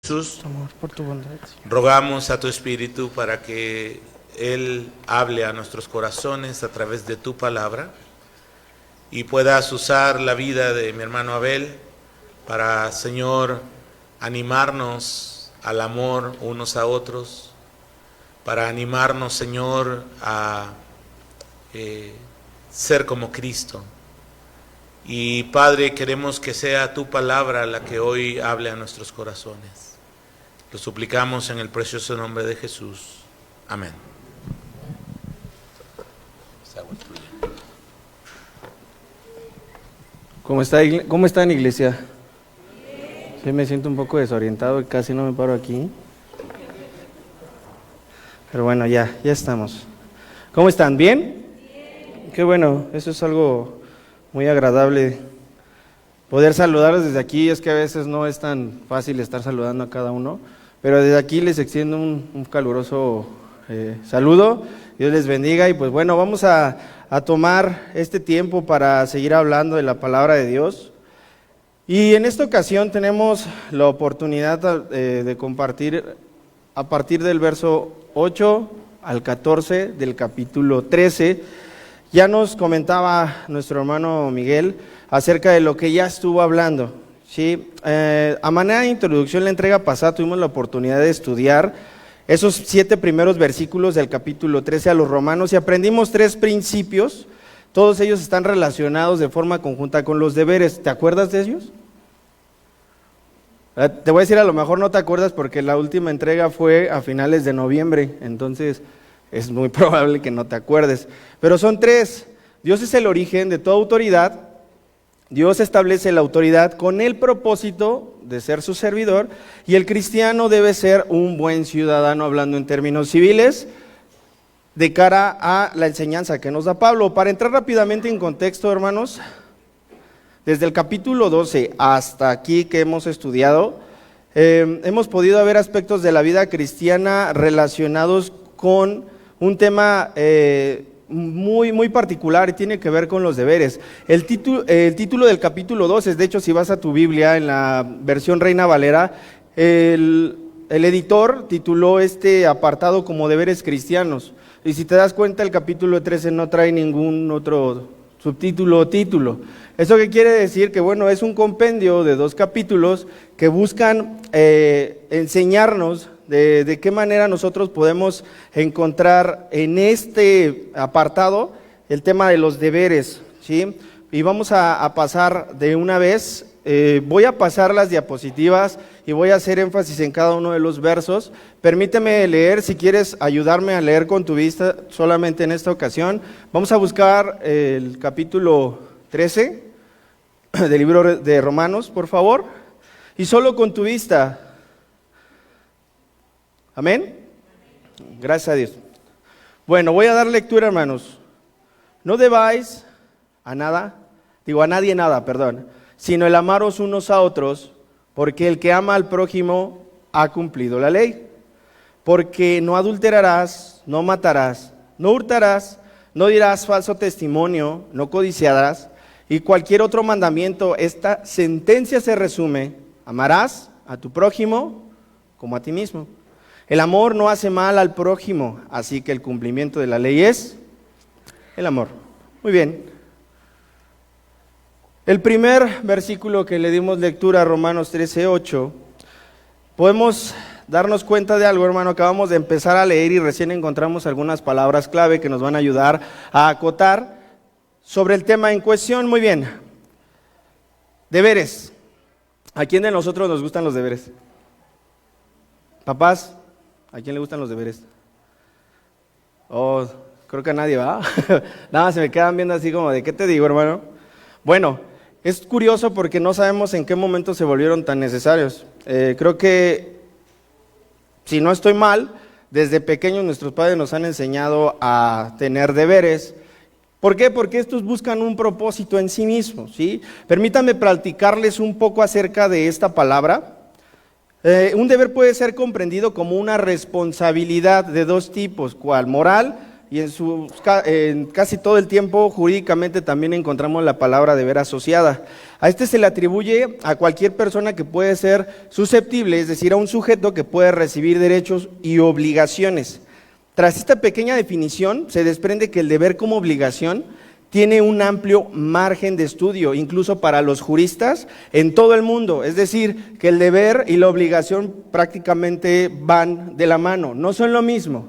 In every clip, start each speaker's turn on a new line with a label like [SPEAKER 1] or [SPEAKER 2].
[SPEAKER 1] Jesús,
[SPEAKER 2] Amor, por tu bondad.
[SPEAKER 1] rogamos a tu Espíritu para que Él hable a nuestros corazones a través de tu palabra y puedas usar la vida de mi hermano Abel para, Señor, animarnos al amor unos a otros, para animarnos, Señor, a ser como Cristo. Y Padre, queremos que sea tu palabra la que hoy hable a nuestros corazones. Lo suplicamos en el precioso nombre de Jesús. Amén.
[SPEAKER 2] ¿Cómo están, iglesia? Sí, me siento un poco desorientado y casi no me paro aquí. Pero bueno, ya estamos. ¿Cómo están? ¿Bien? Qué bueno, eso es algo muy agradable. Poder saludarlos desde aquí, es que a veces no es tan fácil estar saludando a cada uno, pero desde aquí les extiendo un caluroso saludo. Dios les bendiga y pues bueno, vamos a tomar este tiempo para seguir hablando de la palabra de Dios. Y en esta ocasión tenemos la oportunidad de compartir a partir del verso 8 al 14 del capítulo 13. Ya nos comentaba nuestro hermano Miguel acerca de lo que ya estuvo hablando, ¿sí? A manera de introducción, la entrega pasada tuvimos la oportunidad de estudiar esos 7 primeros versículos del capítulo 13 a los Romanos y aprendimos 3 principios. Todos ellos están relacionados de forma conjunta con los deberes. ¿Te acuerdas de ellos? Te voy a decir, a lo mejor no te acuerdas porque la última entrega fue a finales de noviembre, entonces es muy probable que no te acuerdes. Pero son 3. Dios es el origen de toda autoridad. Dios establece la autoridad con el propósito de ser su servidor y el cristiano debe ser un buen ciudadano, hablando en términos civiles, de cara a la enseñanza que nos da Pablo. Para entrar rápidamente en contexto, hermanos, desde el capítulo 12 hasta aquí que hemos estudiado, hemos podido ver aspectos de la vida cristiana relacionados con un tema muy particular y tiene que ver con los deberes. El título del capítulo 12, de hecho, si vas a tu Biblia en la versión Reina Valera, el editor tituló este apartado como deberes cristianos. Y si te das cuenta, el capítulo 13 no trae ningún otro subtítulo o título. ¿Eso qué quiere decir? Que bueno, es un compendio de 2 capítulos que buscan enseñarnos de qué manera nosotros podemos encontrar en este apartado el tema de los deberes, ¿sí? Y vamos a pasar de una vez, voy a pasar las diapositivas y voy a hacer énfasis en cada uno de los versos. Permíteme leer, si quieres ayudarme a leer con tu vista solamente en esta ocasión. Vamos a buscar el capítulo 13 del libro de Romanos, por favor, y solo con tu vista. ¿Amén? Gracias a Dios. Bueno, voy a dar lectura, hermanos. No debáis a nadie nada, sino el amaros unos a otros, porque el que ama al prójimo ha cumplido la ley. Porque no adulterarás, no matarás, no hurtarás, no dirás falso testimonio, no codiciarás, y cualquier otro mandamiento. Esta sentencia se resume: amarás a tu prójimo como a ti mismo. El amor no hace mal al prójimo, así que el cumplimiento de la ley es el amor. Muy bien. El primer versículo que le dimos lectura, Romanos 13:8, podemos darnos cuenta de algo, hermano. Acabamos de empezar a leer y recién encontramos algunas palabras clave que nos van a ayudar a acotar sobre el tema en cuestión. Muy bien. Deberes. ¿A quién de nosotros nos gustan los deberes? Papás, ¿a quién le gustan los deberes? Oh, creo que a nadie, ¿va? Nada más se me quedan viendo así como de, ¿qué te digo, hermano? Bueno, es curioso porque no sabemos en qué momento se volvieron tan necesarios. Creo que, si no estoy mal, desde pequeños nuestros padres nos han enseñado a tener deberes. ¿Por qué? Porque estos buscan un propósito en sí mismos, ¿sí? Permítanme platicarles un poco acerca de esta palabra. Un deber puede ser comprendido como una responsabilidad de 2 tipos, ¿cuál? Moral y en casi todo el tiempo jurídicamente también encontramos la palabra deber asociada. A este se le atribuye a cualquier persona que puede ser susceptible, es decir, a un sujeto que puede recibir derechos y obligaciones. Tras esta pequeña definición se desprende que el deber como obligación tiene un amplio margen de estudio, incluso para los juristas en todo el mundo. Es decir, que el deber y la obligación prácticamente van de la mano, no son lo mismo.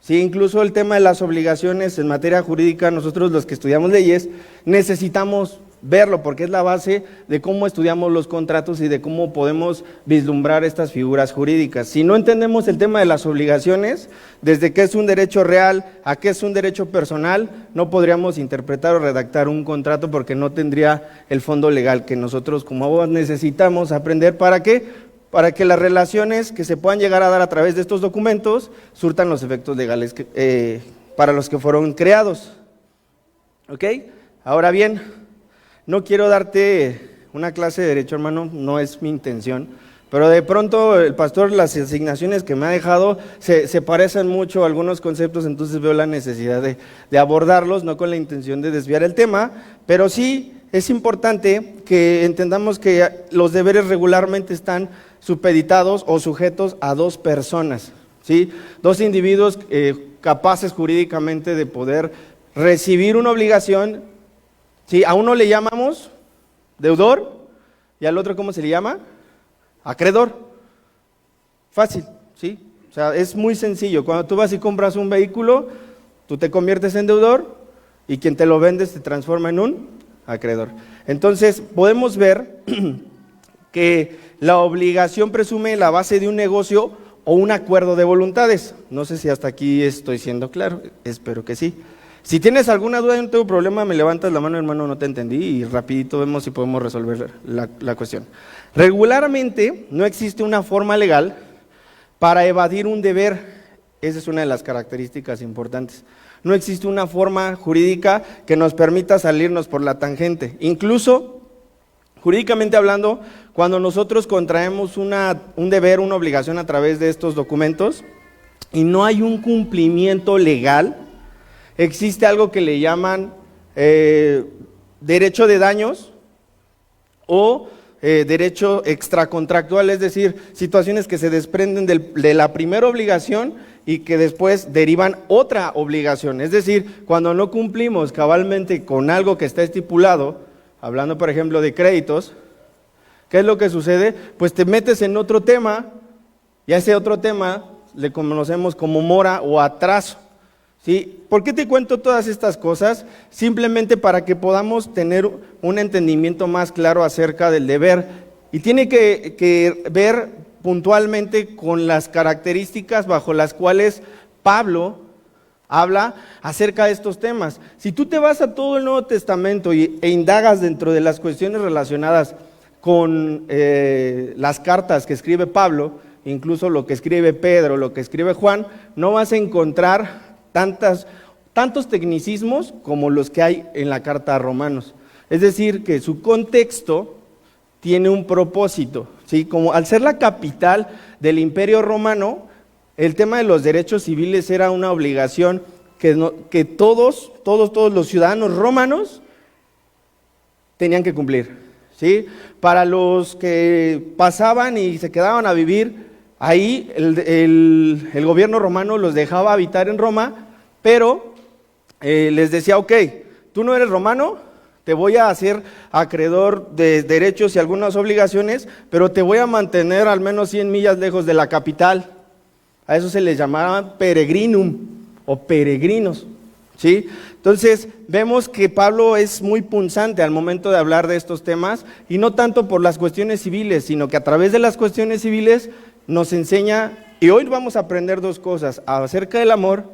[SPEAKER 2] Sí, incluso el tema de las obligaciones en materia jurídica, nosotros los que estudiamos leyes necesitamos verlo porque es la base de cómo estudiamos los contratos y de cómo podemos vislumbrar estas figuras jurídicas. Si no entendemos el tema de las obligaciones, desde qué es un derecho real a qué es un derecho personal, no podríamos interpretar o redactar un contrato porque no tendría el fondo legal que nosotros como abogados necesitamos aprender. ¿Para qué? Para que las relaciones que se puedan llegar a dar a través de estos documentos surtan los efectos legales para los que fueron creados. ¿Ok? Ahora bien, no quiero darte una clase de derecho, hermano, no es mi intención, pero de pronto el pastor, las asignaciones que me ha dejado se parecen mucho a algunos conceptos, entonces veo la necesidad de abordarlos, no con la intención de desviar el tema, pero sí es importante que entendamos que los deberes regularmente están supeditados o sujetos a dos personas, ¿sí? Dos individuos capaces jurídicamente de poder recibir una obligación. Sí, a uno le llamamos deudor y al otro, ¿cómo se le llama? Acreedor. Fácil, ¿sí? O sea, es muy sencillo. Cuando tú vas y compras un vehículo, tú te conviertes en deudor y quien te lo vende se transforma en un acreedor. Entonces, podemos ver que la obligación presume la base de un negocio o un acuerdo de voluntades. No sé si hasta aquí estoy siendo claro, espero que sí. Si tienes alguna duda y no tengo problema, me levantas la mano, hermano, no te entendí, y rapidito vemos si podemos resolver la cuestión. Regularmente no existe una forma legal para evadir un deber, esa es una de las características importantes. No existe una forma jurídica que nos permita salirnos por la tangente. Incluso, jurídicamente hablando, cuando nosotros contraemos un deber, una obligación a través de estos documentos, y no hay un cumplimiento legal, existe algo que le llaman derecho de daños o derecho extracontractual, es decir, situaciones que se desprenden de la primera obligación y que después derivan otra obligación. Es decir, cuando no cumplimos cabalmente con algo que está estipulado, hablando por ejemplo de créditos, ¿qué es lo que sucede? Pues te metes en otro tema y a ese otro tema le conocemos como mora o atraso. ¿Sí? ¿Por qué te cuento todas estas cosas? Simplemente para que podamos tener un entendimiento más claro acerca del deber. Y tiene que ver puntualmente con las características bajo las cuales Pablo habla acerca de estos temas. Si tú te vas a todo el Nuevo Testamento e indagas dentro de las cuestiones relacionadas con las cartas que escribe Pablo, incluso lo que escribe Pedro, lo que escribe Juan, no vas a encontrar tantos tecnicismos como los que hay en la carta a Romanos. Es decir, que su contexto tiene un propósito, ¿sí? Como al ser la capital del Imperio Romano, el tema de los derechos civiles era una obligación que todos los ciudadanos romanos tenían que cumplir, ¿sí? Para los que pasaban y se quedaban a vivir ahí, el gobierno romano los dejaba habitar en Roma, pero les decía, ok, tú no eres romano, te voy a hacer acreedor de derechos y algunas obligaciones, pero te voy a mantener al menos 100 millas lejos de la capital. A eso se les llamaba peregrinum o peregrinos, ¿sí? Entonces vemos que Pablo es muy punzante al momento de hablar de estos temas, y no tanto por las cuestiones civiles, sino que a través de las cuestiones civiles nos enseña, y hoy vamos a aprender dos cosas, acerca del amor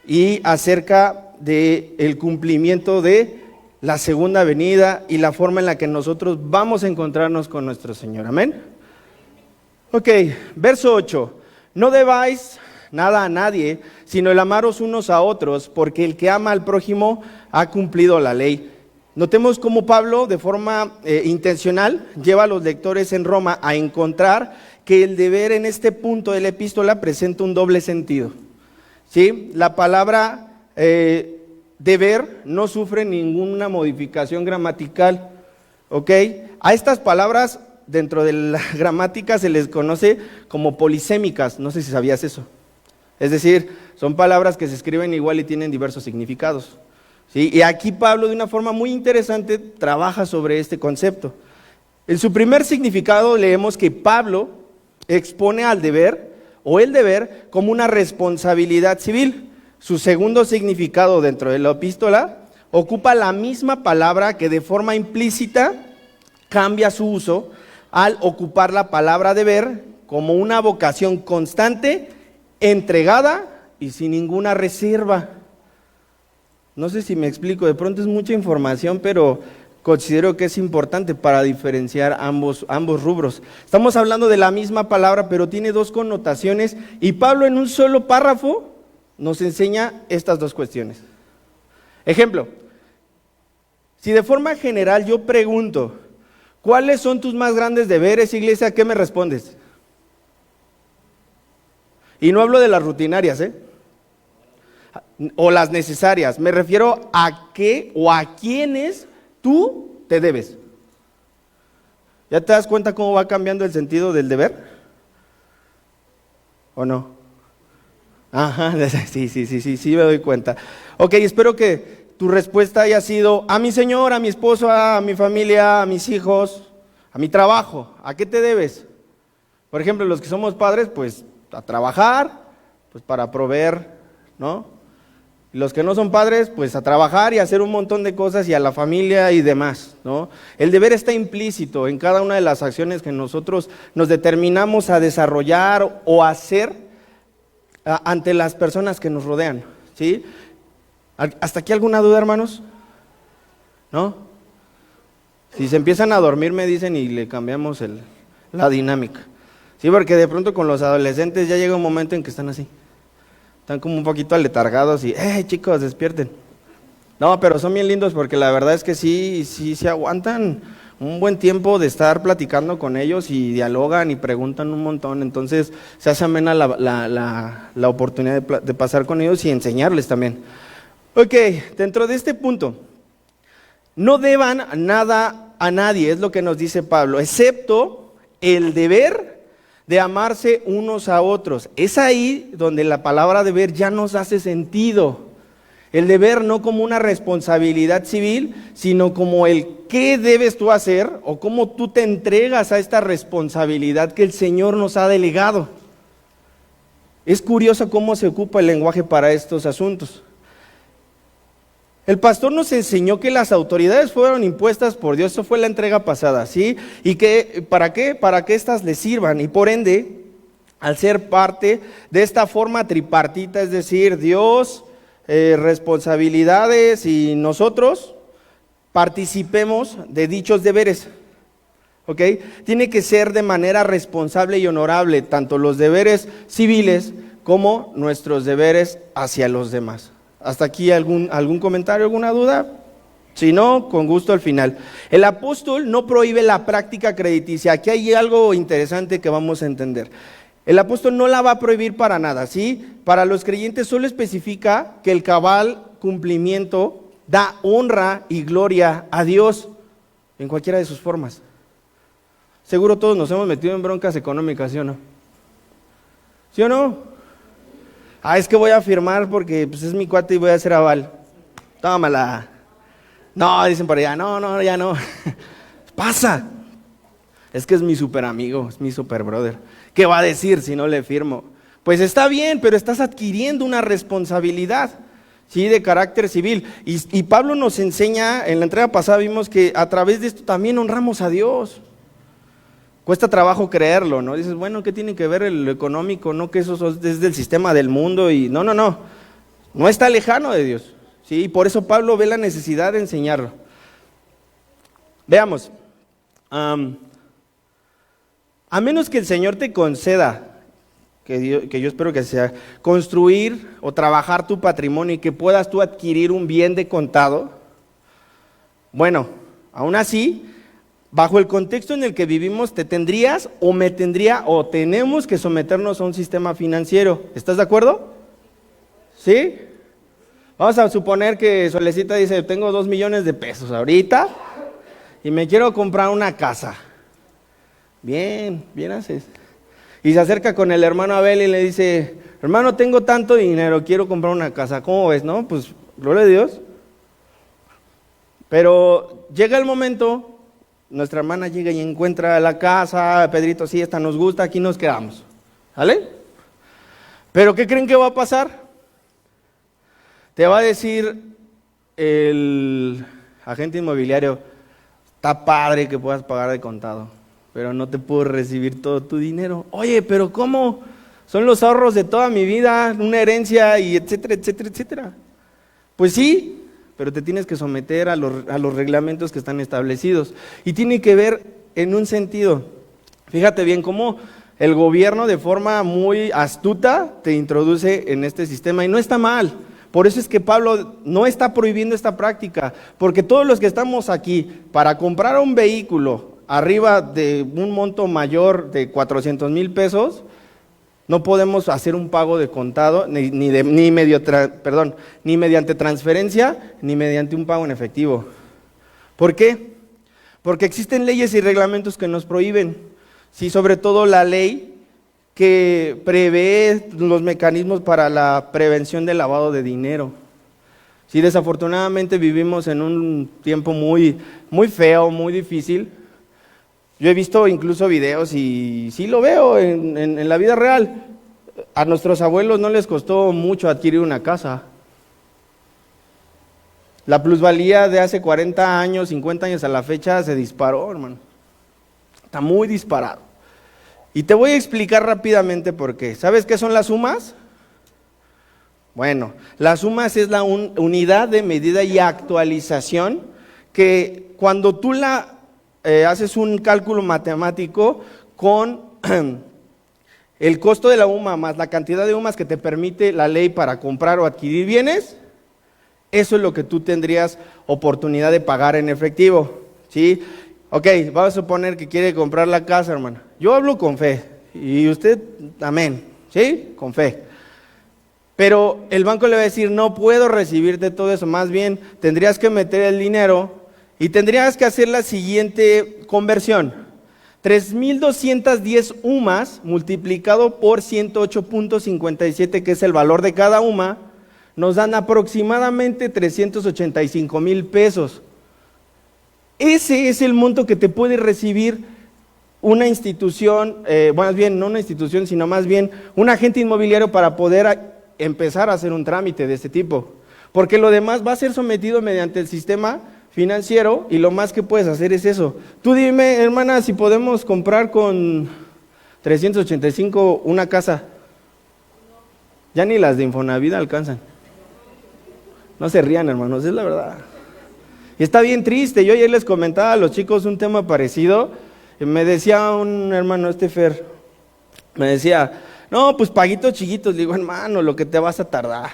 [SPEAKER 2] y acerca del cumplimiento de la segunda venida y la forma en la que nosotros vamos a encontrarnos con nuestro Señor. Amén. Ok, verso 8. No debáis nada a nadie, sino el amaros unos a otros, porque el que ama al prójimo ha cumplido la ley. Notemos cómo Pablo, de forma intencional, lleva a los lectores en Roma a encontrar que el deber en este punto de la epístola presenta un doble sentido. ¿Sí? La palabra deber no sufre ninguna modificación gramatical, ¿ok? A estas palabras dentro de la gramática se les conoce como polisémicas, no sé si sabías eso. Es decir, son palabras que se escriben igual y tienen diversos significados, ¿sí? Y aquí Pablo de una forma muy interesante trabaja sobre este concepto. En su primer significado leemos que Pablo expone al deber o el deber como una responsabilidad civil. Su segundo significado dentro de la epístola ocupa la misma palabra que de forma implícita cambia su uso al ocupar la palabra deber como una vocación constante, entregada y sin ninguna reserva. No sé si me explico, de pronto es mucha información, pero considero que es importante para diferenciar ambos rubros. Estamos hablando de la misma palabra, pero tiene dos connotaciones, y Pablo en un solo párrafo nos enseña estas dos cuestiones. Ejemplo, si de forma general yo pregunto, ¿cuáles son tus más grandes deberes, iglesia? ¿Qué me respondes? Y no hablo de las rutinarias, o las necesarias. Me refiero a qué o a quiénes tú te debes. ¿Ya te das cuenta cómo va cambiando el sentido del deber? ¿O no? Ajá, sí, me doy cuenta. Ok, espero que tu respuesta haya sido a mi señor, a mi esposo, a mi familia, a mis hijos, a mi trabajo. ¿A qué te debes? Por ejemplo, los que somos padres, pues a trabajar, pues para proveer, ¿no? Y los que no son padres, pues a trabajar y a hacer un montón de cosas y a la familia y demás, ¿no? El deber está implícito en cada una de las acciones que nosotros nos determinamos a desarrollar o hacer ante las personas que nos rodean, ¿sí? ¿Hasta aquí alguna duda, hermanos? ¿No? Si se empiezan a dormir me dicen y le cambiamos la dinámica. Sí, porque de pronto con los adolescentes ya llega un momento en que están así. Están como un poquito aletargados y, chicos, despierten. No, pero son bien lindos porque la verdad es que sí aguantan un buen tiempo de estar platicando con ellos y dialogan y preguntan un montón. Entonces se hace amena la oportunidad de pasar con ellos y enseñarles también. Ok, dentro de este punto, no deban nada a nadie, es lo que nos dice Pablo, excepto el deber de amarse unos a otros. Es ahí donde la palabra deber ya nos hace sentido. El deber no como una responsabilidad civil, sino como el qué debes tú hacer o cómo tú te entregas a esta responsabilidad que el Señor nos ha delegado. Es curioso cómo se ocupa el lenguaje para estos asuntos. El pastor nos enseñó que las autoridades fueron impuestas por Dios, eso fue la entrega pasada, ¿sí? Y que, ¿para qué? Para que éstas les sirvan, y por ende, al ser parte de esta forma tripartita, es decir, Dios, responsabilidades y nosotros, participemos de dichos deberes, ¿ok? Tiene que ser de manera responsable y honorable, tanto los deberes civiles como nuestros deberes hacia los demás. ¿Hasta aquí algún comentario, alguna duda? Si no, con gusto al final. El apóstol no prohíbe la práctica crediticia. Aquí hay algo interesante que vamos a entender. El apóstol no la va a prohibir para nada, ¿sí? Para los creyentes solo especifica que el cabal cumplimiento da honra y gloria a Dios en cualquiera de sus formas. Seguro todos nos hemos metido en broncas económicas, ¿sí o no? ¿Sí o no? Es que voy a firmar porque pues, es mi cuate y voy a hacer aval. Tómala. No, dicen por allá, no, ya no. Pasa. Es que es mi super amigo, es mi super brother. ¿Qué va a decir si no le firmo? Pues está bien, pero estás adquiriendo una responsabilidad, ¿sí? De carácter civil. Y Pablo nos enseña, en la entrega pasada vimos que a través de esto también honramos a Dios. Cuesta trabajo creerlo, ¿no? Dices, bueno, ¿qué tiene que ver lo económico? No, que eso es del sistema del mundo y no está lejano de Dios, ¿sí? Y por eso Pablo ve la necesidad de enseñarlo. Veamos, a menos que el Señor te conceda, que yo espero que sea, construir o trabajar tu patrimonio y que puedas tú adquirir un bien de contado, bueno, aún así, bajo el contexto en el que vivimos, te tendrías o me tendría o tenemos que someternos a un sistema financiero. ¿Estás de acuerdo? ¿Sí? Vamos a suponer que Solecita dice, tengo 2 millones de pesos ahorita y me quiero comprar una casa. Bien, bien haces. Y se acerca con el hermano Abel y le dice, hermano, tengo tanto dinero, quiero comprar una casa. ¿Cómo ves, no? Pues, gloria a Dios. Pero llega el momento, nuestra hermana llega y encuentra la casa, Pedrito, sí, esta nos gusta, aquí nos quedamos. ¿Vale? Pero ¿qué creen que va a pasar? Te va a decir el agente inmobiliario, está padre que puedas pagar de contado, pero no te puedo recibir todo tu dinero. Oye, pero ¿cómo? Son los ahorros de toda mi vida, una herencia y etcétera, etcétera, etcétera. Pues sí, pero te tienes que someter a los reglamentos que están establecidos. Y tiene que ver en un sentido. Fíjate bien cómo el gobierno de forma muy astuta te introduce en este sistema y no está mal. Por eso es que Pablo no está prohibiendo esta práctica, porque todos los que estamos aquí, para comprar un vehículo arriba de un monto mayor de 400,000 pesos, no podemos hacer un pago de contado, ni mediante transferencia, ni mediante un pago en efectivo. ¿Por qué? Porque existen leyes y reglamentos que nos prohíben, sí, sobre todo la ley que prevé los mecanismos para la prevención del lavado de dinero. Sí, desafortunadamente vivimos en un tiempo muy, muy feo, muy difícil. Yo he visto incluso videos y sí lo veo en la vida real. A nuestros abuelos no les costó mucho adquirir una casa. La plusvalía de hace 40 años, 50 años a la fecha se disparó, hermano. Está muy disparado. Y te voy a explicar rápidamente por qué. ¿Sabes qué son las sumas? Bueno, las sumas es la unidad de medida y actualización que cuando tú haces un cálculo matemático con el costo de la UMA más la cantidad de UMAs que te permite la ley para comprar o adquirir bienes, eso es lo que tú tendrías oportunidad de pagar en efectivo, ¿sí? Ok, vamos a suponer que quiere comprar la casa, hermano. Yo hablo con fe, y usted, amén, ¿sí? Con fe. Pero el banco le va a decir, no puedo recibirte todo eso, más bien tendrías que meter el dinero y tendrías que hacer la siguiente conversión. 3,210 UMAs multiplicado por 108.57, que es el valor de cada UMA, nos dan aproximadamente 385,000 pesos. Ese es el monto que te puede recibir una institución, más bien no una institución, sino más bien un agente inmobiliario para poder empezar a hacer un trámite de este tipo. Porque lo demás va a ser sometido mediante el sistema financiero y lo más que puedes hacer es eso. Tú dime, hermana, si podemos comprar con 385 una casa. Ya ni las de Infonavit alcanzan. No se rían, hermanos, es la verdad. Y está bien triste. Yo ayer les comentaba a los chicos un tema parecido. Y me decía un hermano, Fer, me decía, no, pues paguitos chiquitos. Le digo, hermano, lo que te vas a tardar.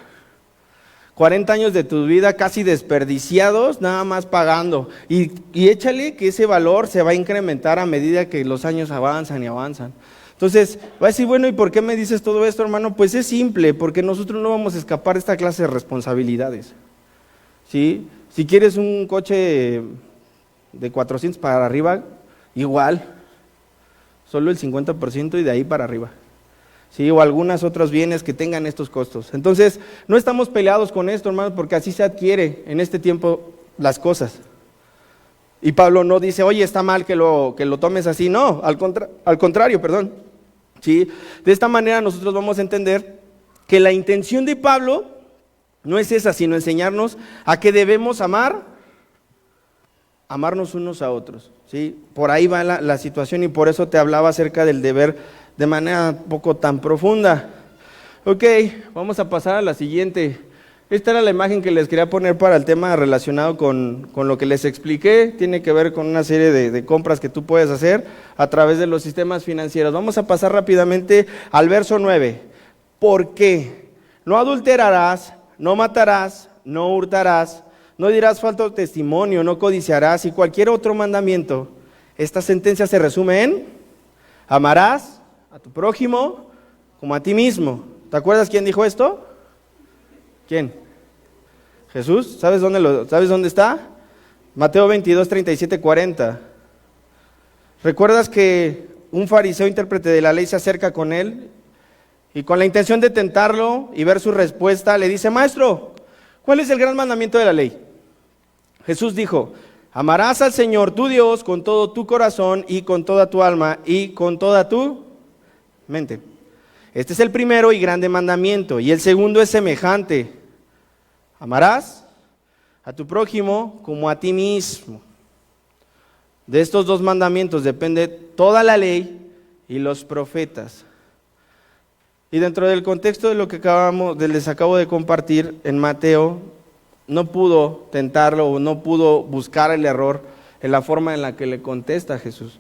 [SPEAKER 2] 40 años de tu vida casi desperdiciados, nada más pagando. Y échale que ese valor se va a incrementar a medida que los años avanzan y avanzan. Entonces, va a decir, bueno, ¿y por qué me dices todo esto, hermano? Pues es simple, porque nosotros no vamos a escapar de esta clase de responsabilidades. ¿Sí? Si quieres un coche de 400 para arriba, igual, solo el 50% y de ahí para arriba. ¿Sí? O algunos otros bienes que tengan estos costos. Entonces, no estamos peleados con esto, hermanos, porque así se adquiere en este tiempo las cosas. Y Pablo no dice, oye, está mal que lo tomes así. No, al contrario, perdón. ¿Sí? De esta manera nosotros vamos a entender que la intención de Pablo no es esa, sino enseñarnos a que debemos amarnos unos a otros. ¿Sí? Por ahí va la situación y por eso te hablaba acerca del deber de manera poco tan profunda. Ok, vamos a pasar a la siguiente. Esta era la imagen que les quería poner para el tema relacionado con lo que les expliqué. Tiene que ver con una serie de compras que tú puedes hacer a través de los sistemas financieros. Vamos a pasar rápidamente al verso 9. ¿Por qué? No adulterarás, no matarás, no hurtarás, no dirás falso testimonio, no codiciarás y cualquier otro mandamiento. Esta sentencia se resume en: amarás a tu prójimo como a ti mismo. ¿Te acuerdas quién dijo esto? ¿Quién? Jesús, ¿sabes dónde está? Mateo 22, 37, 40. ¿Recuerdas que un fariseo intérprete de la ley se acerca con él y con la intención de tentarlo y ver su respuesta le dice: Maestro, ¿cuál es el gran mandamiento de la ley? Jesús dijo: amarás al Señor tu Dios con todo tu corazón y con toda tu alma y con toda tu mente. Este es el primero y grande mandamiento, y el segundo es semejante: amarás a tu prójimo como a ti mismo. De estos dos mandamientos depende toda la ley y los profetas. Y dentro del contexto de lo que les acabo de compartir, en Mateo no pudo tentarlo o no pudo buscar el error en la forma en la que le contesta Jesús.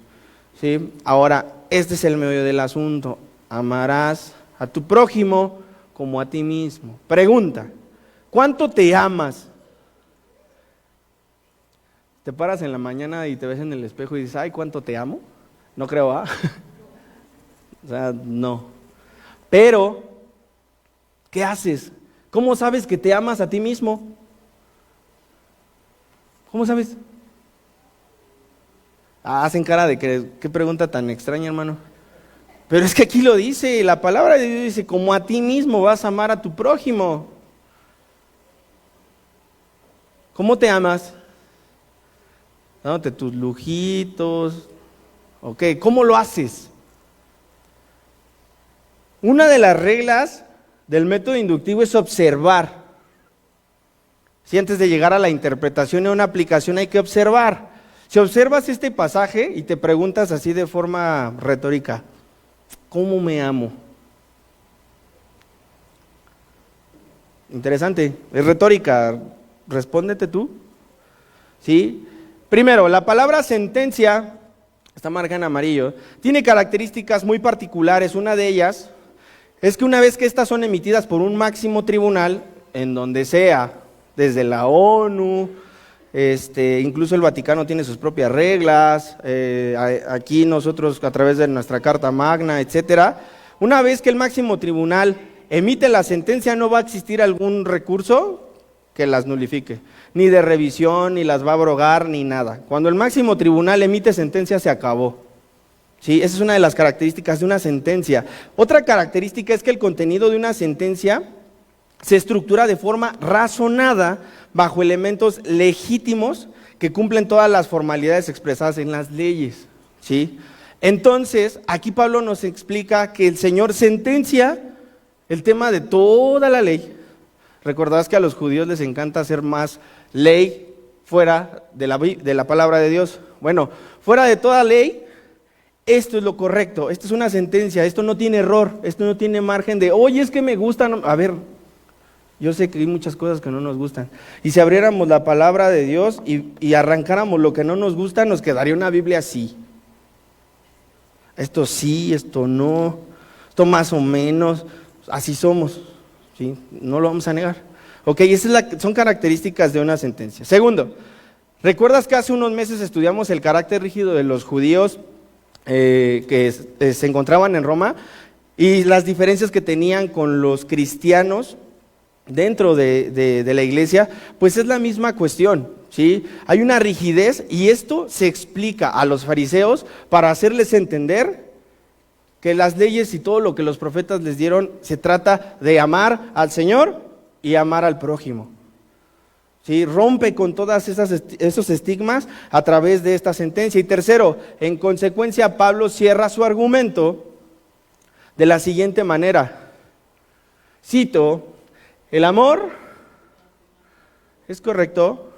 [SPEAKER 2] ¿Sí? Ahora, este es el meollo del asunto: amarás a tu prójimo como a ti mismo. Pregunta: ¿cuánto te amas? Te paras en la mañana y te ves en el espejo y dices: ay, ¿cuánto te amo? No creo, ¿ah? O sea, no. Pero, ¿qué haces? ¿Cómo sabes que te amas a ti mismo? ¿Cómo sabes? Hacen cara de que, qué pregunta tan extraña, hermano. Pero es que aquí lo dice, la palabra de Dios dice: como a ti mismo vas a amar a tu prójimo. ¿Cómo te amas? Dándote tus lujitos. Ok, ¿cómo lo haces? Una de las reglas del método inductivo es observar. Si antes de llegar a la interpretación y a una aplicación hay que observar. Si observas este pasaje y te preguntas así de forma retórica: ¿cómo me amo? Interesante, es retórica, respóndete tú. ¿Sí? Primero, la palabra sentencia, está marcada en amarillo, tiene características muy particulares. Una de ellas es que una vez que estas son emitidas por un máximo tribunal, en donde sea, desde la ONU, incluso el Vaticano tiene sus propias reglas, aquí nosotros a través de nuestra Carta Magna, etcétera. Una vez que el máximo tribunal emite la sentencia, no va a existir algún recurso que las nulifique, ni de revisión, ni las va a abrogar, ni nada. Cuando el máximo tribunal emite sentencia, se acabó. ¿Sí? Esa es una de las características de una sentencia. Otra característica es que el contenido de una sentencia se estructura de forma razonada bajo elementos legítimos que cumplen todas las formalidades expresadas en las leyes. ¿Sí? Entonces, aquí Pablo nos explica que el Señor sentencia el tema de toda la ley. Recordarás que a los judíos les encanta hacer más ley fuera de la palabra de Dios. Bueno, fuera de toda ley, esto es lo correcto, esto es una sentencia, esto no tiene error, esto no tiene margen de, oye, es que me gusta. No. A ver, yo sé que hay muchas cosas que no nos gustan. Y si abriéramos la palabra de Dios y arrancáramos lo que no nos gusta, nos quedaría una Biblia así. Esto sí, esto no, esto más o menos, así somos. ¿Sí? No lo vamos a negar. Ok, son características de una sentencia. Segundo, ¿recuerdas que hace unos meses estudiamos el carácter rígido de los judíos que se encontraban en Roma y las diferencias que tenían con los cristianos dentro de la iglesia? Pues es la misma cuestión, ¿sí? Hay una rigidez y esto se explica a los fariseos para hacerles entender que las leyes y todo lo que los profetas les dieron se trata de amar al Señor y amar al prójimo. ¿Sí? Rompe con todos esos estigmas a través de esta sentencia. Y tercero, en consecuencia, Pablo cierra su argumento de la siguiente manera. Cito: el amor, ¿es correcto?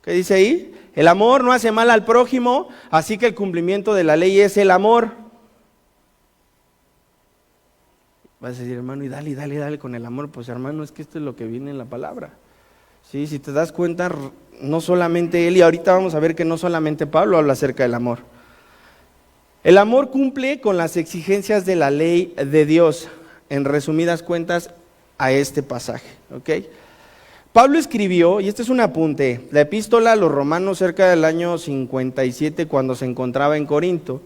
[SPEAKER 2] ¿Qué dice ahí? El amor no hace mal al prójimo, así que el cumplimiento de la ley es el amor. Vas a decir: hermano, y dale con el amor. Pues hermano, es que esto es lo que viene en la palabra. ¿Sí? Si te das cuenta, no solamente él, y ahorita vamos a ver que no solamente Pablo habla acerca del amor. El amor cumple con las exigencias de la ley de Dios, en resumidas cuentas, a este pasaje. ¿Ok? Pablo escribió, y este es un apunte, la epístola a los romanos cerca del año 57, cuando se encontraba en Corinto,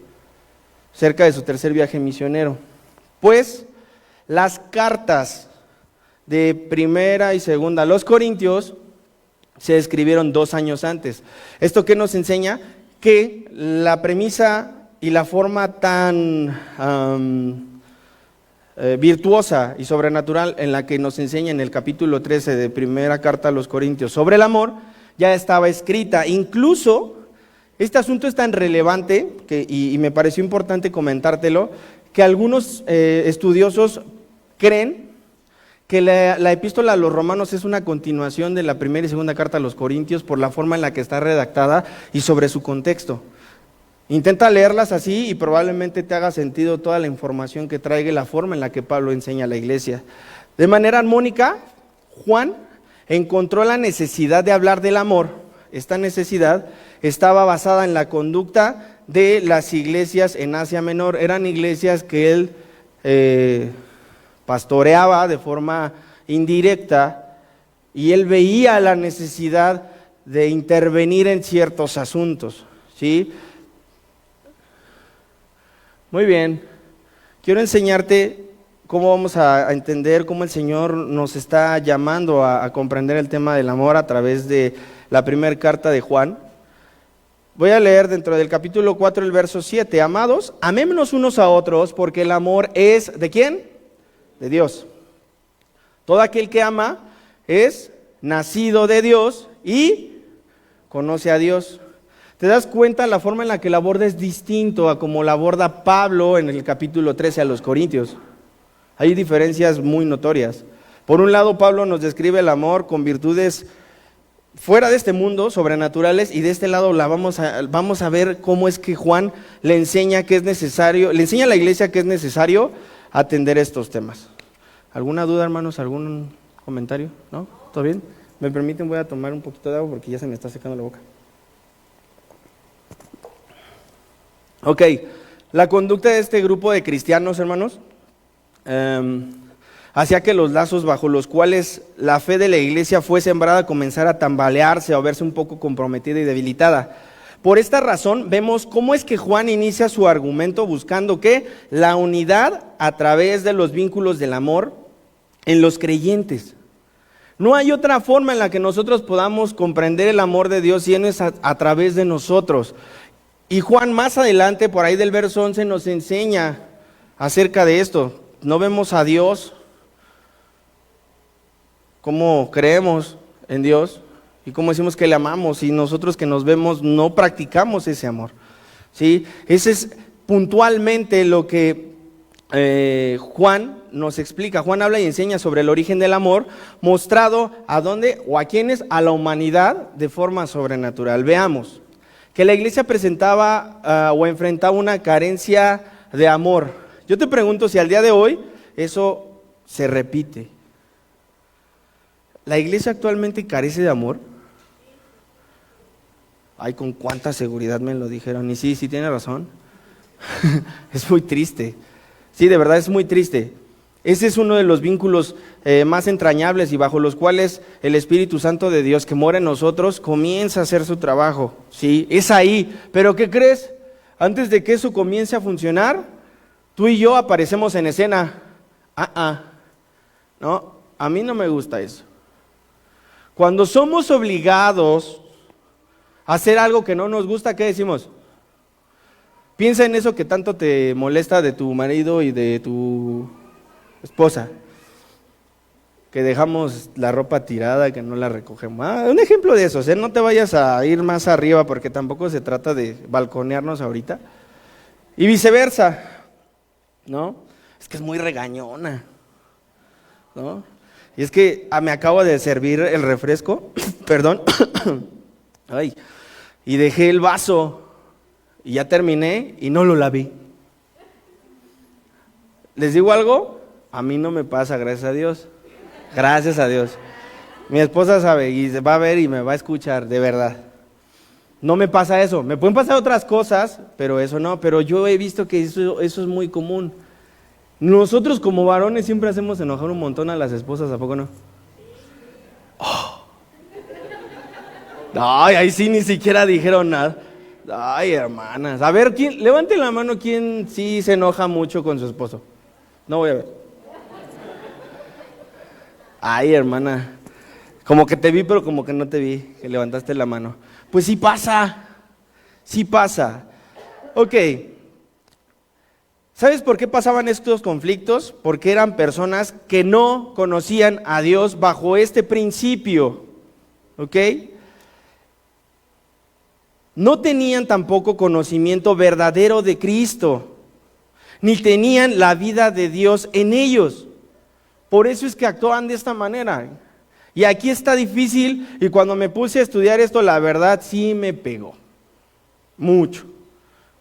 [SPEAKER 2] cerca de su tercer viaje misionero. Pues las cartas de primera y segunda a los Corintios se escribieron 2 años antes. ¿Esto qué nos enseña? Que la premisa y la forma tan virtuosa y sobrenatural en la que nos enseña en el capítulo 13 de primera carta a los Corintios sobre el amor, ya estaba escrita. Incluso, este asunto es tan relevante y me pareció importante comentártelo, que algunos estudiosos creen que la epístola a los romanos es una continuación de la primera y segunda carta a los Corintios por la forma en la que está redactada y sobre su contexto. Intenta leerlas así y probablemente te haga sentido toda la información que traiga y la forma en la que Pablo enseña a la iglesia. De manera armónica, Juan encontró la necesidad de hablar del amor. Esta necesidad estaba basada en la conducta de las iglesias en Asia Menor. Eran iglesias que él pastoreaba de forma indirecta y él veía la necesidad de intervenir en ciertos asuntos, ¿sí? Muy bien, quiero enseñarte cómo vamos a entender cómo el Señor nos está llamando a comprender el tema del amor a través de la primera carta de Juan. Voy a leer dentro del capítulo 4 el verso 7. Amados, amémonos unos a otros porque el amor es ¿de quién? De Dios. Todo aquel que ama es nacido de Dios y conoce a Dios. ¿Te das cuenta la forma en la que la aborda es distinto a como la aborda Pablo en el capítulo 13 a los Corintios? Hay diferencias muy notorias. Por un lado, Pablo nos describe el amor con virtudes fuera de este mundo, sobrenaturales, y de este lado vamos a ver cómo es que Juan le enseña que es necesario, le enseña a la iglesia que es necesario atender estos temas. ¿Alguna duda, hermanos? ¿Algún comentario? ¿No? ¿Todo bien? ¿Me permiten? Voy a tomar un poquito de agua porque ya se me está secando la boca. Ok, la conducta de este grupo de cristianos, hermanos, hacía que los lazos bajo los cuales la fe de la iglesia fue sembrada comenzara a tambalearse o a verse un poco comprometida y debilitada. Por esta razón vemos cómo es que Juan inicia su argumento buscando ¿qué? La unidad a través de los vínculos del amor en los creyentes. No hay otra forma en la que nosotros podamos comprender el amor de Dios si no es a través de nosotros. Y Juan más adelante, por ahí del verso 11, nos enseña acerca de esto. No vemos a Dios como creemos en Dios y como decimos que le amamos, y nosotros que nos vemos no practicamos ese amor, ¿sí? Ese es puntualmente lo que Juan nos explica. Juan habla y enseña sobre el origen del amor, mostrado a dónde o a quiénes, a la humanidad de forma sobrenatural. Veamos que la iglesia presentaba o enfrentaba una carencia de amor. Yo te pregunto si al día de hoy eso se repite. ¿La iglesia actualmente carece de amor? Ay, con cuánta seguridad me lo dijeron. Y sí, tiene razón. Es muy triste. Sí, de verdad es muy triste. Ese es uno de los vínculos más entrañables y bajo los cuales el Espíritu Santo de Dios que mora en nosotros comienza a hacer su trabajo. Sí, es ahí. Pero ¿qué crees? Antes de que eso comience a funcionar, tú y yo aparecemos en escena. No, a mí no me gusta eso. Cuando somos obligados a hacer algo que no nos gusta, ¿qué decimos? Piensa en eso que tanto te molesta de tu marido y de tu esposa, que dejamos la ropa tirada, que no la recogemos. Un ejemplo de eso, no te vayas a ir más arriba porque tampoco se trata de balconearnos ahorita. Y viceversa, ¿no? Es que es muy regañona, ¿no? Y es que me acabo de servir el refresco, perdón, ay, y dejé el vaso y ya terminé y no lo lavé. ¿Les digo algo? A mí no me pasa, gracias a Dios. Gracias a Dios. Mi esposa sabe y va a ver y me va a escuchar, de verdad. No me pasa eso. Me pueden pasar otras cosas, pero eso no. Pero yo he visto que eso es muy común. Nosotros como varones siempre hacemos enojar un montón a las esposas, ¿a poco no? Oh. Ay, ahí sí ni siquiera dijeron nada. Ay, hermanas. A ver, levante la mano quién sí se enoja mucho con su esposo. No voy a ver. Ay, hermana. Como que te vi, pero como que no te vi, que levantaste la mano. Pues sí pasa, sí pasa. Ok, ¿sabes por qué pasaban estos conflictos? Porque eran personas que no conocían a Dios bajo este principio, ¿ok? No tenían tampoco conocimiento verdadero de Cristo, ni tenían la vida de Dios en ellos. Por eso es que actuaban de esta manera. Y aquí está difícil, y cuando me puse a estudiar esto, la verdad sí me pegó, mucho.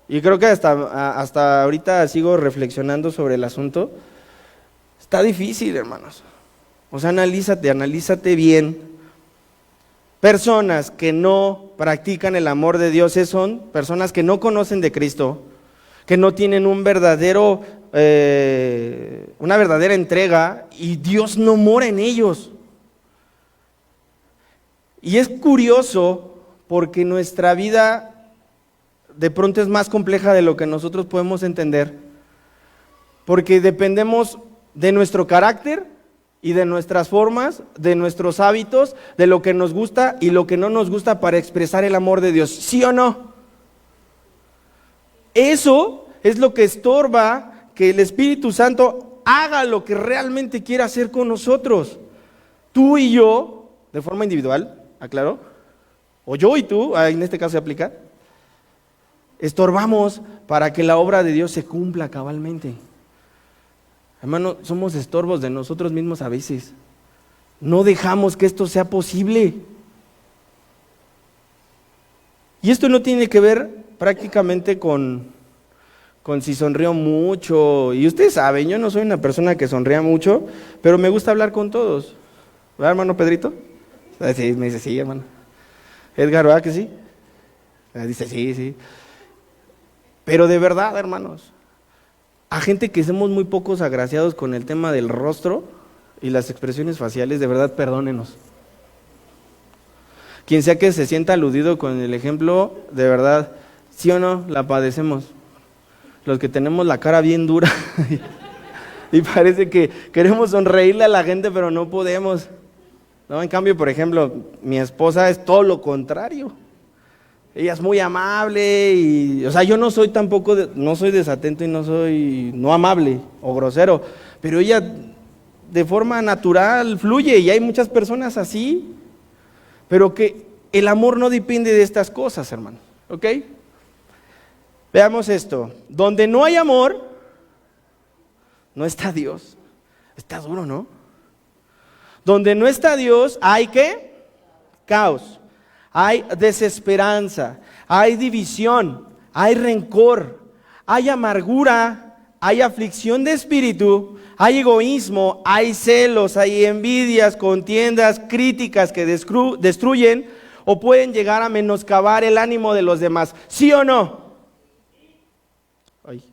[SPEAKER 2] Y creo que hasta ahorita sigo reflexionando sobre el asunto. Está difícil, hermanos. O sea, analízate bien. Personas que no practican el amor de Dios son personas que no conocen de Cristo, que no tienen una verdadera entrega, y Dios no mora en ellos. Y es curioso porque nuestra vida de pronto es más compleja de lo que nosotros podemos entender, porque dependemos de nuestro carácter y de nuestras formas, de nuestros hábitos, de lo que nos gusta y lo que no nos gusta para expresar el amor de Dios, ¿sí o no? Eso es lo que estorba que el Espíritu Santo haga lo que realmente quiere hacer con nosotros. Tú y yo, de forma individual, ¿aclaro? O yo y tú, en este caso se aplica, estorbamos para que la obra de Dios se cumpla cabalmente. Hermano, somos estorbos de nosotros mismos a veces. No dejamos que esto sea posible. Y esto no tiene que ver prácticamente con si sonrío mucho. Y ustedes saben, yo no soy una persona que sonría mucho, pero me gusta hablar con todos. ¿Verdad, hermano Pedrito? Sí, me dice, sí, hermano. Edgar, ¿verdad que sí? Dice, sí, sí. Pero de verdad, hermanos, a gente que somos muy pocos agraciados con el tema del rostro y las expresiones faciales, de verdad, perdónenos. Quien sea que se sienta aludido con el ejemplo, de verdad, sí o no, la padecemos. Los que tenemos la cara bien dura y parece que queremos sonreírle a la gente, pero no podemos. No, en cambio, por ejemplo, mi esposa es todo lo contrario. Ella es muy amable y, o sea, yo no soy tampoco, no soy desatento y no amable o grosero, pero ella de forma natural fluye y hay muchas personas así, pero que el amor no depende de estas cosas, hermano, ¿ok? Veamos esto, donde no hay amor, no está Dios. Está duro, ¿no? Donde no está Dios, ¿hay qué? Caos. Hay desesperanza, hay división, hay rencor, hay amargura, hay aflicción de espíritu, hay egoísmo, hay celos, hay envidias, contiendas, críticas que destruyen o pueden llegar a menoscabar el ánimo de los demás. ¿Sí o no? Ay.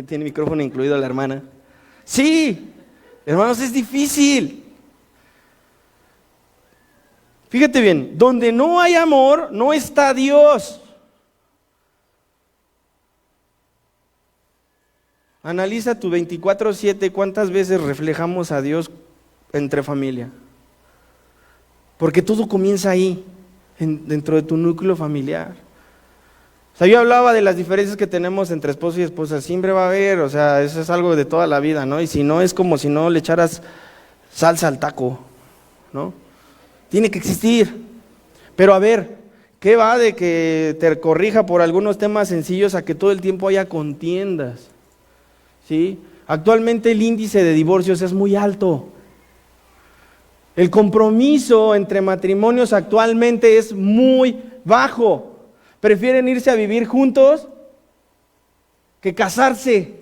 [SPEAKER 2] Tiene micrófono incluido la hermana. Sí, hermanos, es difícil. Fíjate bien, donde no hay amor, no está Dios. Analiza tu 24/7, ¿cuántas veces reflejamos a Dios entre familia? Porque todo comienza ahí, dentro de tu núcleo familiar. O sea, yo hablaba de las diferencias que tenemos entre esposo y esposa, siempre va a haber, o sea, eso es algo de toda la vida, ¿no? Y si no, es como si no le echaras salsa al taco, ¿no? Tiene que existir. Pero a ver, ¿qué va de que te corrija por algunos temas sencillos a que todo el tiempo haya contiendas? ¿Sí? Actualmente el índice de divorcios es muy alto. El compromiso entre matrimonios actualmente es muy bajo. Prefieren irse a vivir juntos que casarse.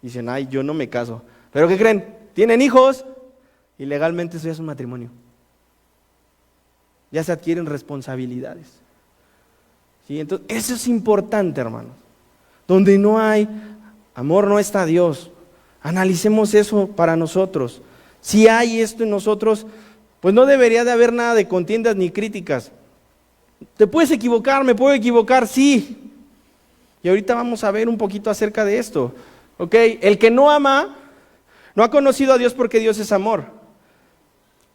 [SPEAKER 2] Dicen, ay, yo no me caso. ¿Pero qué creen? Tienen hijos y legalmente eso ya es un matrimonio. Ya se adquieren responsabilidades. ¿Sí? Entonces, eso es importante, hermanos. Donde no hay amor, no está Dios. Analicemos eso para nosotros. Si hay esto en nosotros, pues no debería de haber nada de contiendas ni críticas. Te puedes equivocar, me puedo equivocar, sí. Y ahorita vamos a ver un poquito acerca de esto. ¿Ok? El que no ama, no ha conocido a Dios porque Dios es amor.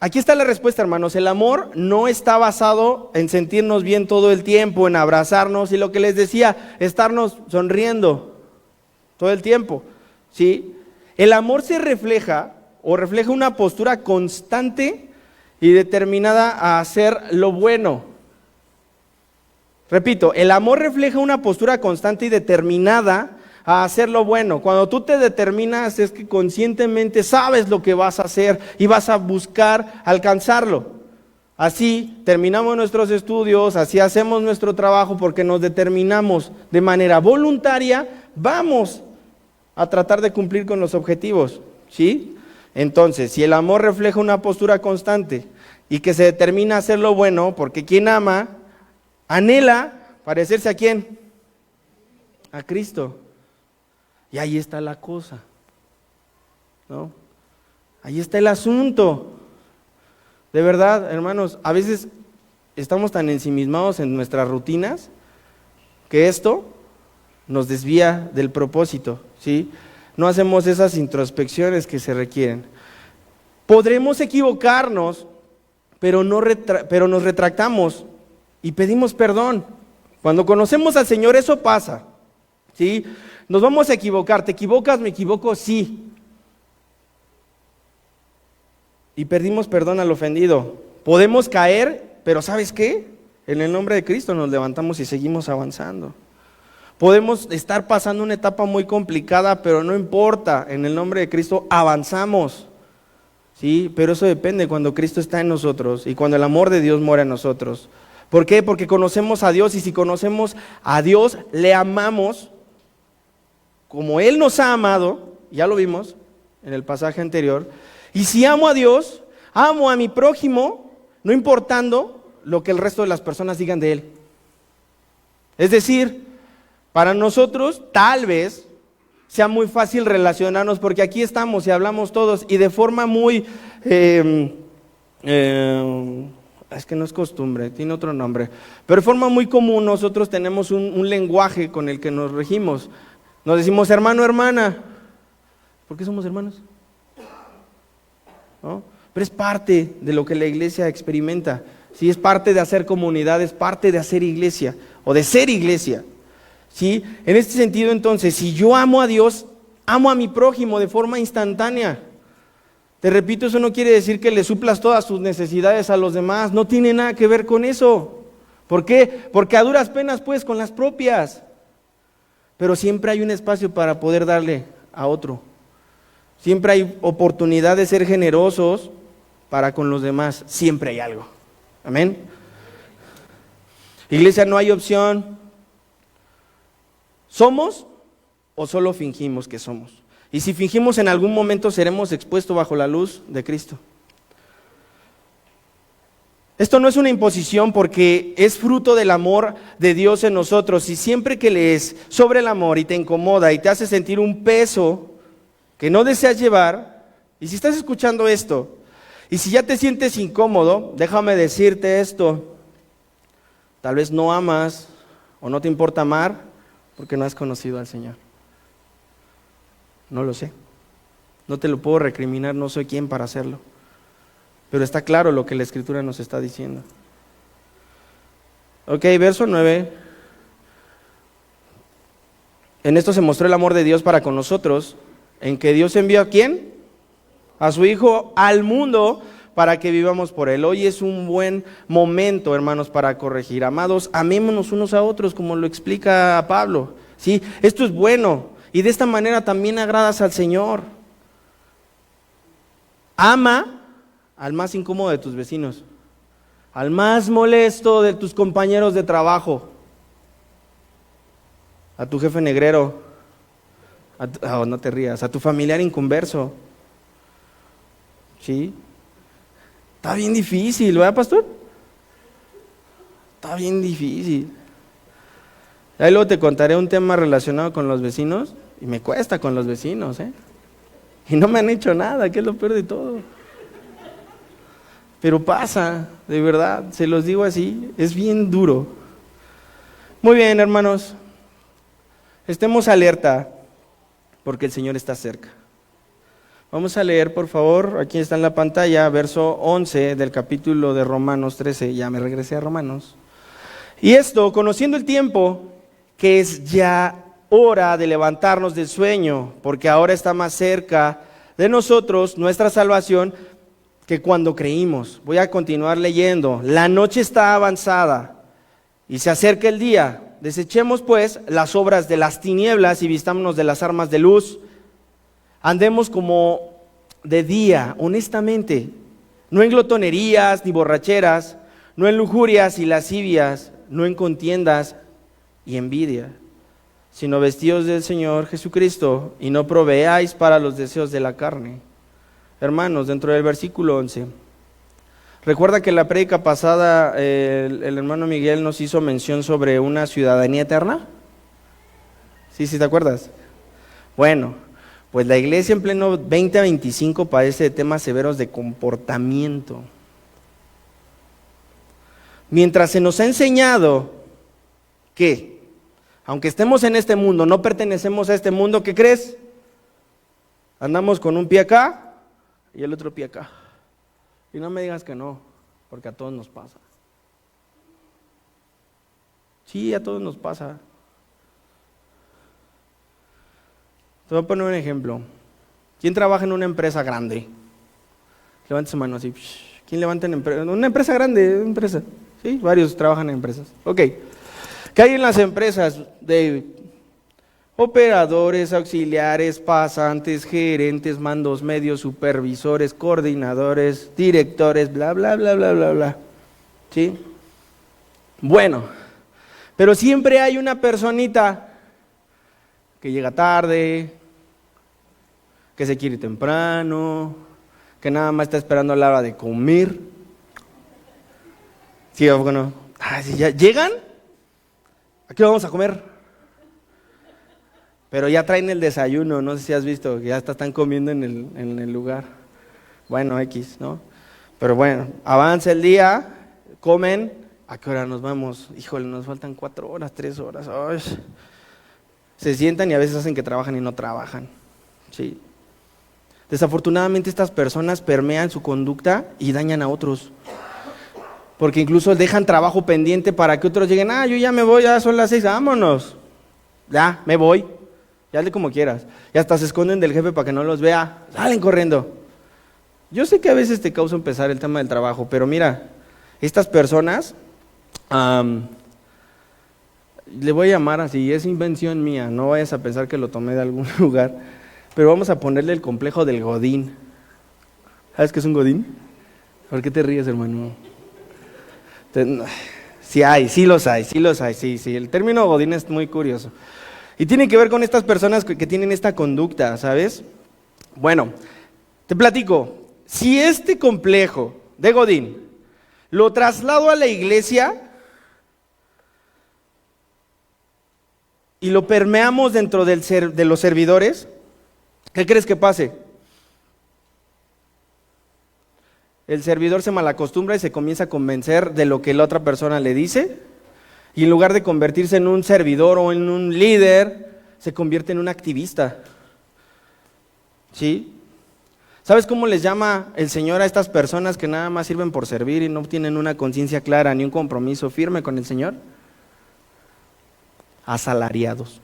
[SPEAKER 2] Aquí está la respuesta, hermanos. El amor no está basado en sentirnos bien todo el tiempo, en abrazarnos y lo que les decía, estarnos sonriendo todo el tiempo, ¿sí? El amor se refleja una postura constante y determinada a hacer lo bueno. Repito, el amor refleja una postura constante y determinada a hacer lo bueno. Cuando tú te determinas es que conscientemente sabes lo que vas a hacer y vas a buscar alcanzarlo. Así terminamos nuestros estudios, así hacemos nuestro trabajo porque nos determinamos de manera voluntaria, vamos a tratar de cumplir con los objetivos, ¿sí? Entonces, si el amor refleja una postura constante y que se determina a hacer lo bueno, porque quien ama, anhela parecerse ¿a quién? A Cristo. Y ahí está la cosa, ¿no? Ahí está el asunto. De verdad, hermanos, a veces estamos tan ensimismados en nuestras rutinas que esto nos desvía del propósito, ¿sí? No hacemos esas introspecciones que se requieren. Podremos equivocarnos, pero nos retractamos y pedimos perdón. Cuando conocemos al Señor eso pasa, ¿sí? Nos vamos a equivocar. ¿Te equivocas? ¿Me equivoco? Sí. Y pedimos perdón al ofendido. Podemos caer, pero ¿sabes qué? En el nombre de Cristo nos levantamos y seguimos avanzando. Podemos estar pasando una etapa muy complicada, pero no importa, en el nombre de Cristo avanzamos. Sí, pero eso depende cuando Cristo está en nosotros y cuando el amor de Dios mora en nosotros. ¿Por qué? Porque conocemos a Dios y si conocemos a Dios, le amamos como Él nos ha amado, ya lo vimos en el pasaje anterior. Y si amo a Dios, amo a mi prójimo, no importando lo que el resto de las personas digan de Él. Es decir, para nosotros tal vez sea muy fácil relacionarnos porque aquí estamos y hablamos todos y de forma muy, es que no es costumbre, tiene otro nombre, pero de forma muy común nosotros tenemos un lenguaje con el que nos regimos. Nos decimos hermano, hermana. ¿Por qué somos hermanos? ¿No? Pero es parte de lo que la iglesia experimenta. ¿Sí? Es parte de hacer comunidad, es parte de hacer iglesia o de ser iglesia. ¿Sí? En este sentido, entonces, si yo amo a Dios, amo a mi prójimo de forma instantánea. Te repito, eso no quiere decir que le suplas todas sus necesidades a los demás. No tiene nada que ver con eso. ¿Por qué? Porque a duras penas puedes con las propias. Pero siempre hay un espacio para poder darle a otro. Siempre hay oportunidad de ser generosos para con los demás. Siempre hay algo. Amén. Iglesia, no hay opción. ¿Somos o solo fingimos que somos? Y si fingimos, en algún momento seremos expuestos bajo la luz de Cristo. Esto no es una imposición porque es fruto del amor de Dios en nosotros. Y siempre que lees sobre el amor y te incomoda y te hace sentir un peso que no deseas llevar, y si estás escuchando esto, y si ya te sientes incómodo, déjame decirte esto. Tal vez no amas o no te importa amar porque no has conocido al Señor. No lo sé. No te lo puedo recriminar, no soy quien para hacerlo. Pero está claro lo que la Escritura nos está diciendo. Ok, verso 9. En esto se mostró el amor de Dios para con nosotros, en que Dios envió ¿a quién? A su Hijo al mundo para que vivamos por Él. Hoy es un buen momento, hermanos, para corregir. Amados, amémonos unos a otros, como lo explica Pablo. ¿Sí? Esto es bueno, y de esta manera también agradas al Señor. Ama al más incómodo de tus vecinos, al más molesto de tus compañeros de trabajo, a tu jefe negrero, no te rías, a tu familiar inconverso. ¿Sí? Está bien difícil, ¿verdad, pastor? Está bien difícil. Ahí luego te contaré un tema relacionado con los vecinos, y me cuesta con los vecinos, y no me han hecho nada, que es lo peor de todo. Pero pasa, de verdad, se los digo así, es bien duro. Muy bien, hermanos, estemos alerta porque el Señor está cerca. Vamos a leer, por favor, aquí está en la pantalla, verso 11 del capítulo de Romanos 13. Ya me regresé a Romanos. Y esto, conociendo el tiempo, que es ya hora de levantarnos del sueño, porque ahora está más cerca de nosotros nuestra salvación que cuando creímos. Voy a continuar leyendo. La noche está avanzada y se acerca el día. Desechemos pues las obras de las tinieblas y vistámonos de las armas de luz. Andemos como de día, honestamente, no en glotonerías ni borracheras, no en lujurias y lascivias, no en contiendas y envidia, sino vestidos del Señor Jesucristo y no proveáis para los deseos de la carne. Hermanos, dentro del versículo 11, recuerda que en la prédica pasada el hermano Miguel nos hizo mención sobre una ciudadanía eterna. ¿Sí te acuerdas? Bueno, pues la iglesia en pleno 2025 padece de temas severos de comportamiento. Mientras se nos ha enseñado que, aunque estemos en este mundo, no pertenecemos a este mundo, ¿qué crees? Andamos con un pie acá y el otro pie acá. Y no me digas que no, porque a todos nos pasa. Sí, a todos nos pasa. Te voy a poner un ejemplo. ¿Quién trabaja en una empresa grande? Levante su mano así. ¿Quién levanta en una empresa grande? Una empresa. Sí, varios trabajan en empresas. Ok. ¿Qué hay en las empresas? De operadores, auxiliares, pasantes, gerentes, mandos medios, supervisores, coordinadores, directores, bla, bla, bla, bla, bla, bla. ¿Sí? Bueno, pero siempre hay una personita que llega tarde, que se quiere ir temprano, que nada más está esperando a la hora de comer. ¿Sí o no? ¿Sí, ya llegan? ¿Aquí vamos a comer? Pero ya traen el desayuno, no sé si has visto, que ya están comiendo en el lugar. Bueno, X, ¿no? Pero bueno, avanza el día, comen, ¿a qué hora nos vamos? Híjole, nos faltan 4 horas, 3 horas. Ay. Se sientan y a veces hacen que trabajan y no trabajan. Sí. Desafortunadamente estas personas permean su conducta y dañan a otros. Porque incluso dejan trabajo pendiente para que otros lleguen, yo ya me voy, ya son las 6, vámonos. Ya, me voy. Ya hazle como quieras. Y hasta se esconden del jefe para que no los vea. Salen corriendo. Yo sé que a veces te causa empezar el tema del trabajo, pero mira, estas personas, le voy a llamar así, es invención mía, no vayas a pensar que lo tomé de algún lugar, pero vamos a ponerle el complejo del godín. ¿Sabes qué es un godín? ¿Por qué te ríes, hermano? Sí los hay, sí, el término godín es muy curioso. Y tiene que ver con estas personas que tienen esta conducta, ¿sabes? Bueno, te platico, si este complejo de godín lo traslado a la iglesia y lo permeamos dentro de los servidores, ¿qué crees que pase? El servidor se malacostumbra y se comienza a convencer de lo que la otra persona le dice, y en lugar de convertirse en un servidor o en un líder, se convierte en un activista. ¿Sí? ¿Sabes cómo les llama el Señor a estas personas que nada más sirven por servir y no tienen una conciencia clara ni un compromiso firme con el Señor? Asalariados.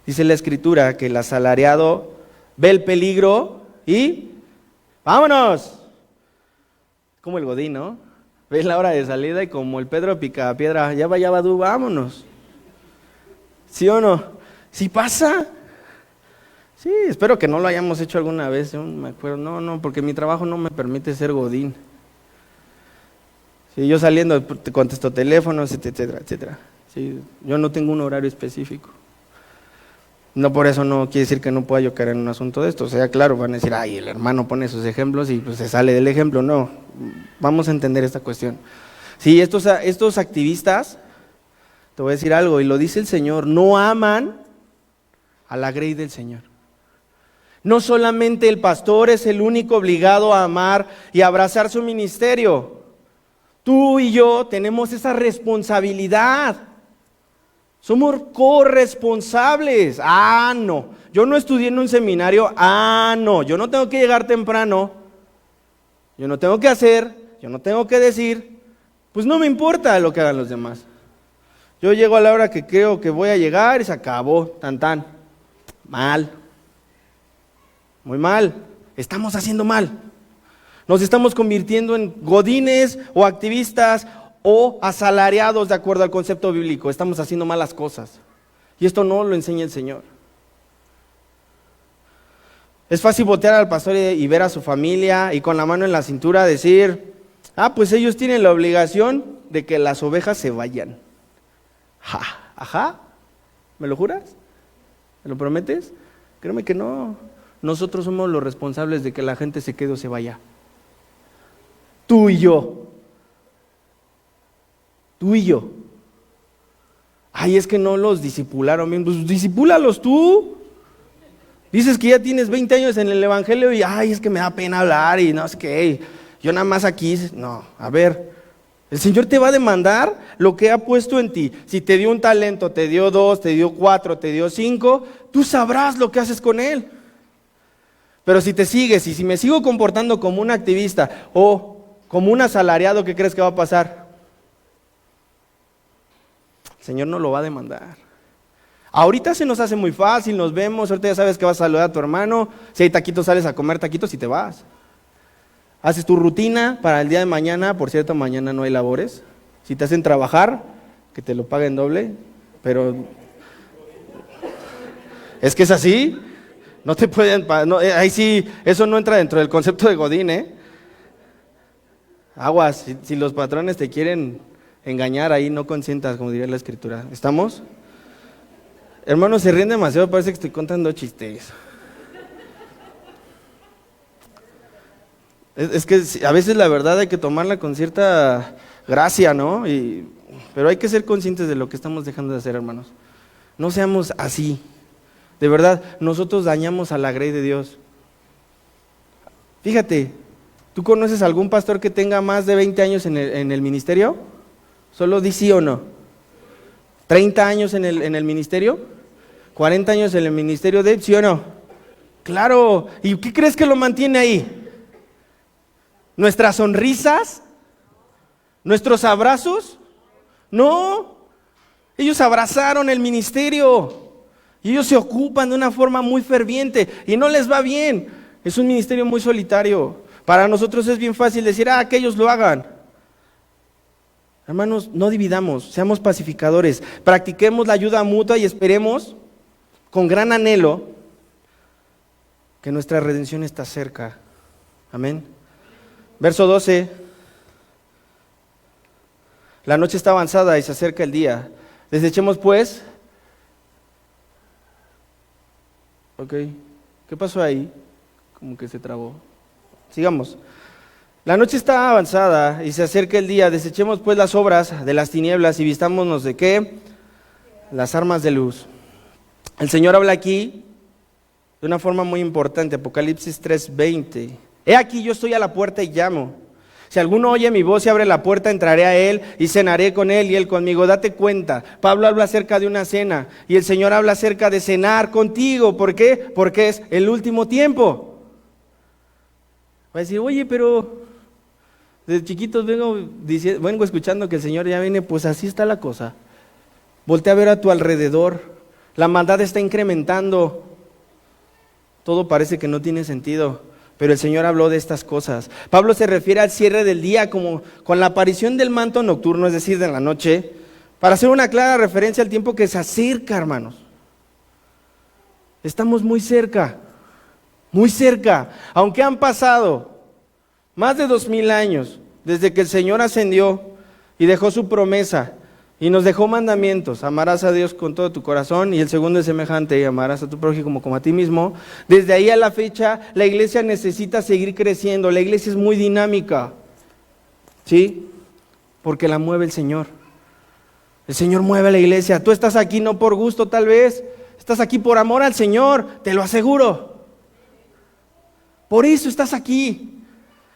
[SPEAKER 2] Dice la Escritura que el asalariado ve el peligro y ¡vámonos! Como el godín, ¿no? Ve la hora de salida y como el Pedro Picapiedra, ya va, vámonos. ¿Sí o no? ¿Sí pasa? Sí, espero que no lo hayamos hecho alguna vez. Yo me acuerdo, no, porque mi trabajo no me permite ser godín. Sí, yo saliendo te contesto teléfonos, etcétera, etcétera. Sí, yo no tengo un horario específico. No por eso no quiere decir que no pueda yo caer en un asunto de esto. O sea, claro, van a decir, el hermano pone sus ejemplos y pues se sale del ejemplo. No, vamos a entender esta cuestión. Sí, estos activistas, te voy a decir algo, y lo dice el Señor, no aman a la grey del Señor. No solamente el pastor es el único obligado a amar y abrazar su ministerio. Tú y yo tenemos esa responsabilidad. Somos corresponsables. Ah, no. Yo no estudié en un seminario. Ah, no. Yo no tengo que llegar temprano. Yo no tengo que hacer. Yo no tengo que decir. Pues no me importa lo que hagan los demás. Yo llego a la hora que creo que voy a llegar y se acabó. Tan tan. Mal. Muy mal. Estamos haciendo mal. Nos estamos convirtiendo en godines o activistas o asalariados de acuerdo al concepto bíblico. Estamos haciendo malas cosas. Y esto no lo enseña el Señor. Es fácil voltear al pastor y ver a su familia y con la mano en la cintura decir, pues ellos tienen la obligación de que las ovejas se vayan. Ajá, ¿me lo juras? ¿Me lo prometes? Créeme que no. Nosotros somos los responsables de que la gente se quede o se vaya. Tú y yo. Tú y yo. Ay, es que no los discipularon bien. Pues discipúlalos tú. Dices que ya tienes 20 años en el evangelio y es que me da pena hablar y no sé qué. Yo nada más aquí. No, a ver. El Señor te va a demandar lo que ha puesto en ti. Si te dio un talento, te dio 2, te dio 4, te dio 5, tú sabrás lo que haces con él. Pero si te sigues y si me sigo comportando como un activista o como un asalariado, ¿qué crees que va a pasar? El Señor no lo va a demandar. Ahorita se nos hace muy fácil, nos vemos, ahorita ya sabes que vas a saludar a tu hermano, si hay taquitos sales a comer taquitos y te vas. Haces tu rutina para el día de mañana, por cierto, mañana no hay labores. Si te hacen trabajar, que te lo paguen doble, pero es que es así, no te pueden pagar, no, ahí sí, eso no entra dentro del concepto de Godín, Aguas, si los patrones te quieren engañar, ahí no consientas, como diría la Escritura. ¿Estamos? Hermanos, se ríen demasiado, parece que estoy contando chistes. Es que a veces la verdad hay que tomarla con cierta gracia, ¿no? Pero hay que ser conscientes de lo que estamos dejando de hacer, hermanos. No seamos así. De verdad, nosotros dañamos a la grey de Dios. Fíjate, ¿tú conoces algún pastor que tenga más de 20 años en el ministerio? Solo di sí o no. ¿30 años en el ministerio? ¿40 años en el ministerio de sí o no? Claro. ¿Y qué crees que lo mantiene ahí? ¿Nuestras sonrisas? ¿Nuestros abrazos? No. Ellos abrazaron el ministerio. Y ellos se ocupan de una forma muy ferviente. Y no les va bien. Es un ministerio muy solitario. Para nosotros es bien fácil decir, que ellos lo hagan. Hermanos, no dividamos, seamos pacificadores. Practiquemos la ayuda mutua y esperemos con gran anhelo que nuestra redención está cerca. Amén. Verso 12. La noche está avanzada y se acerca el día. Desechemos pues. Ok. ¿Qué pasó ahí? Como que se trabó. Sigamos. La noche está avanzada y se acerca el día. Desechemos pues las obras de las tinieblas y vistámonos ¿de qué? Las armas de luz. El Señor habla aquí de una forma muy importante. Apocalipsis 3:20. He aquí yo estoy a la puerta y llamo. Si alguno oye mi voz y abre la puerta, entraré a él y cenaré con él y él conmigo. Date cuenta, Pablo habla acerca de una cena y el Señor habla acerca de cenar contigo. ¿Por qué? Porque es el último tiempo. Va a decir, oye, pero desde chiquitos vengo escuchando que el Señor ya viene, pues así está la cosa. Voltea a ver a tu alrededor, la maldad está incrementando, todo parece que no tiene sentido. Pero el Señor habló de estas cosas. Pablo se refiere al cierre del día como con la aparición del manto nocturno, es decir, de la noche, para hacer una clara referencia al tiempo que se acerca, hermanos. Estamos muy cerca, aunque han pasado más de 2000 años desde que el Señor ascendió y dejó su promesa y nos dejó mandamientos. Amarás a Dios con todo tu corazón y el segundo es semejante, y amarás a tu prójimo como a ti mismo. Desde ahí a la fecha la iglesia necesita seguir creciendo. La iglesia es muy dinámica, ¿sí? Porque la mueve el Señor. El Señor mueve a la iglesia. Tú estás aquí no por gusto tal vez, estás aquí por amor al Señor, te lo aseguro. Por eso estás aquí.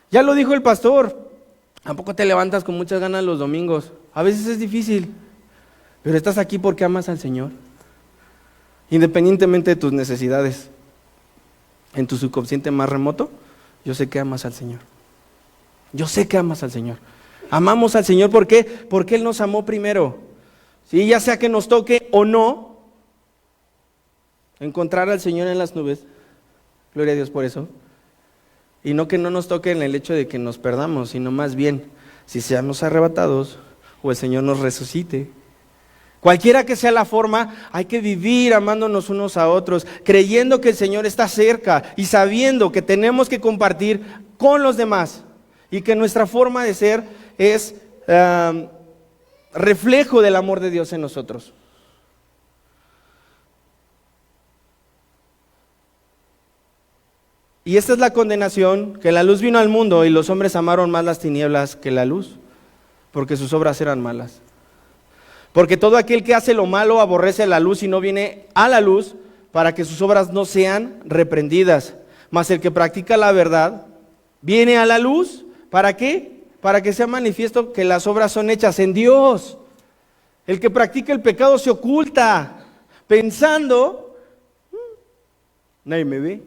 [SPEAKER 2] Ya lo dijo el pastor, tampoco te levantas con muchas ganas los domingos. A veces es difícil, Pero estás aquí porque amas al Señor, independientemente de tus necesidades. En tu subconsciente más remoto, yo sé que amas al Señor. Yo sé que amas al Señor. Amamos al Señor, ¿por qué? Porque Él nos amó primero. ¿Sí? Ya sea que nos toque o no, encontrar al Señor en las nubes. Gloria a Dios por eso. Y no que no nos toque en el hecho de que nos perdamos, sino más bien, si seamos arrebatados o el Señor nos resucite. Cualquiera que sea la forma, hay que vivir amándonos unos a otros, creyendo que el Señor está cerca y sabiendo que tenemos que compartir con los demás y que nuestra forma de ser es reflejo del amor de Dios en nosotros. Y esta es la condenación, que la luz vino al mundo y los hombres amaron más las tinieblas que la luz, porque sus obras eran malas. Porque todo aquel que hace lo malo aborrece la luz y no viene a la luz para que sus obras no sean reprendidas. Mas el que practica la verdad viene a la luz, ¿para qué? Para que sea manifiesto que las obras son hechas en Dios. El que practica el pecado se oculta, pensando, nadie me ve.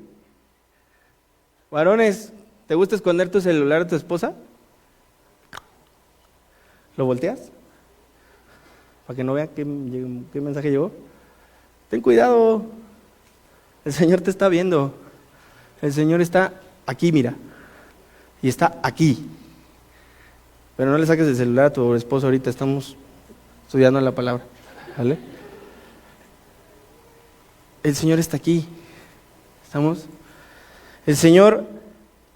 [SPEAKER 2] Varones, ¿te gusta esconder tu celular de tu esposa? ¿Lo volteas? Para que no vea qué mensaje llegó. Ten cuidado, el Señor te está viendo. El Señor está aquí, mira, y está aquí. Pero no le saques el celular a tu esposo ahorita, estamos estudiando la palabra, ¿vale? El Señor está aquí, ¿estamos? El Señor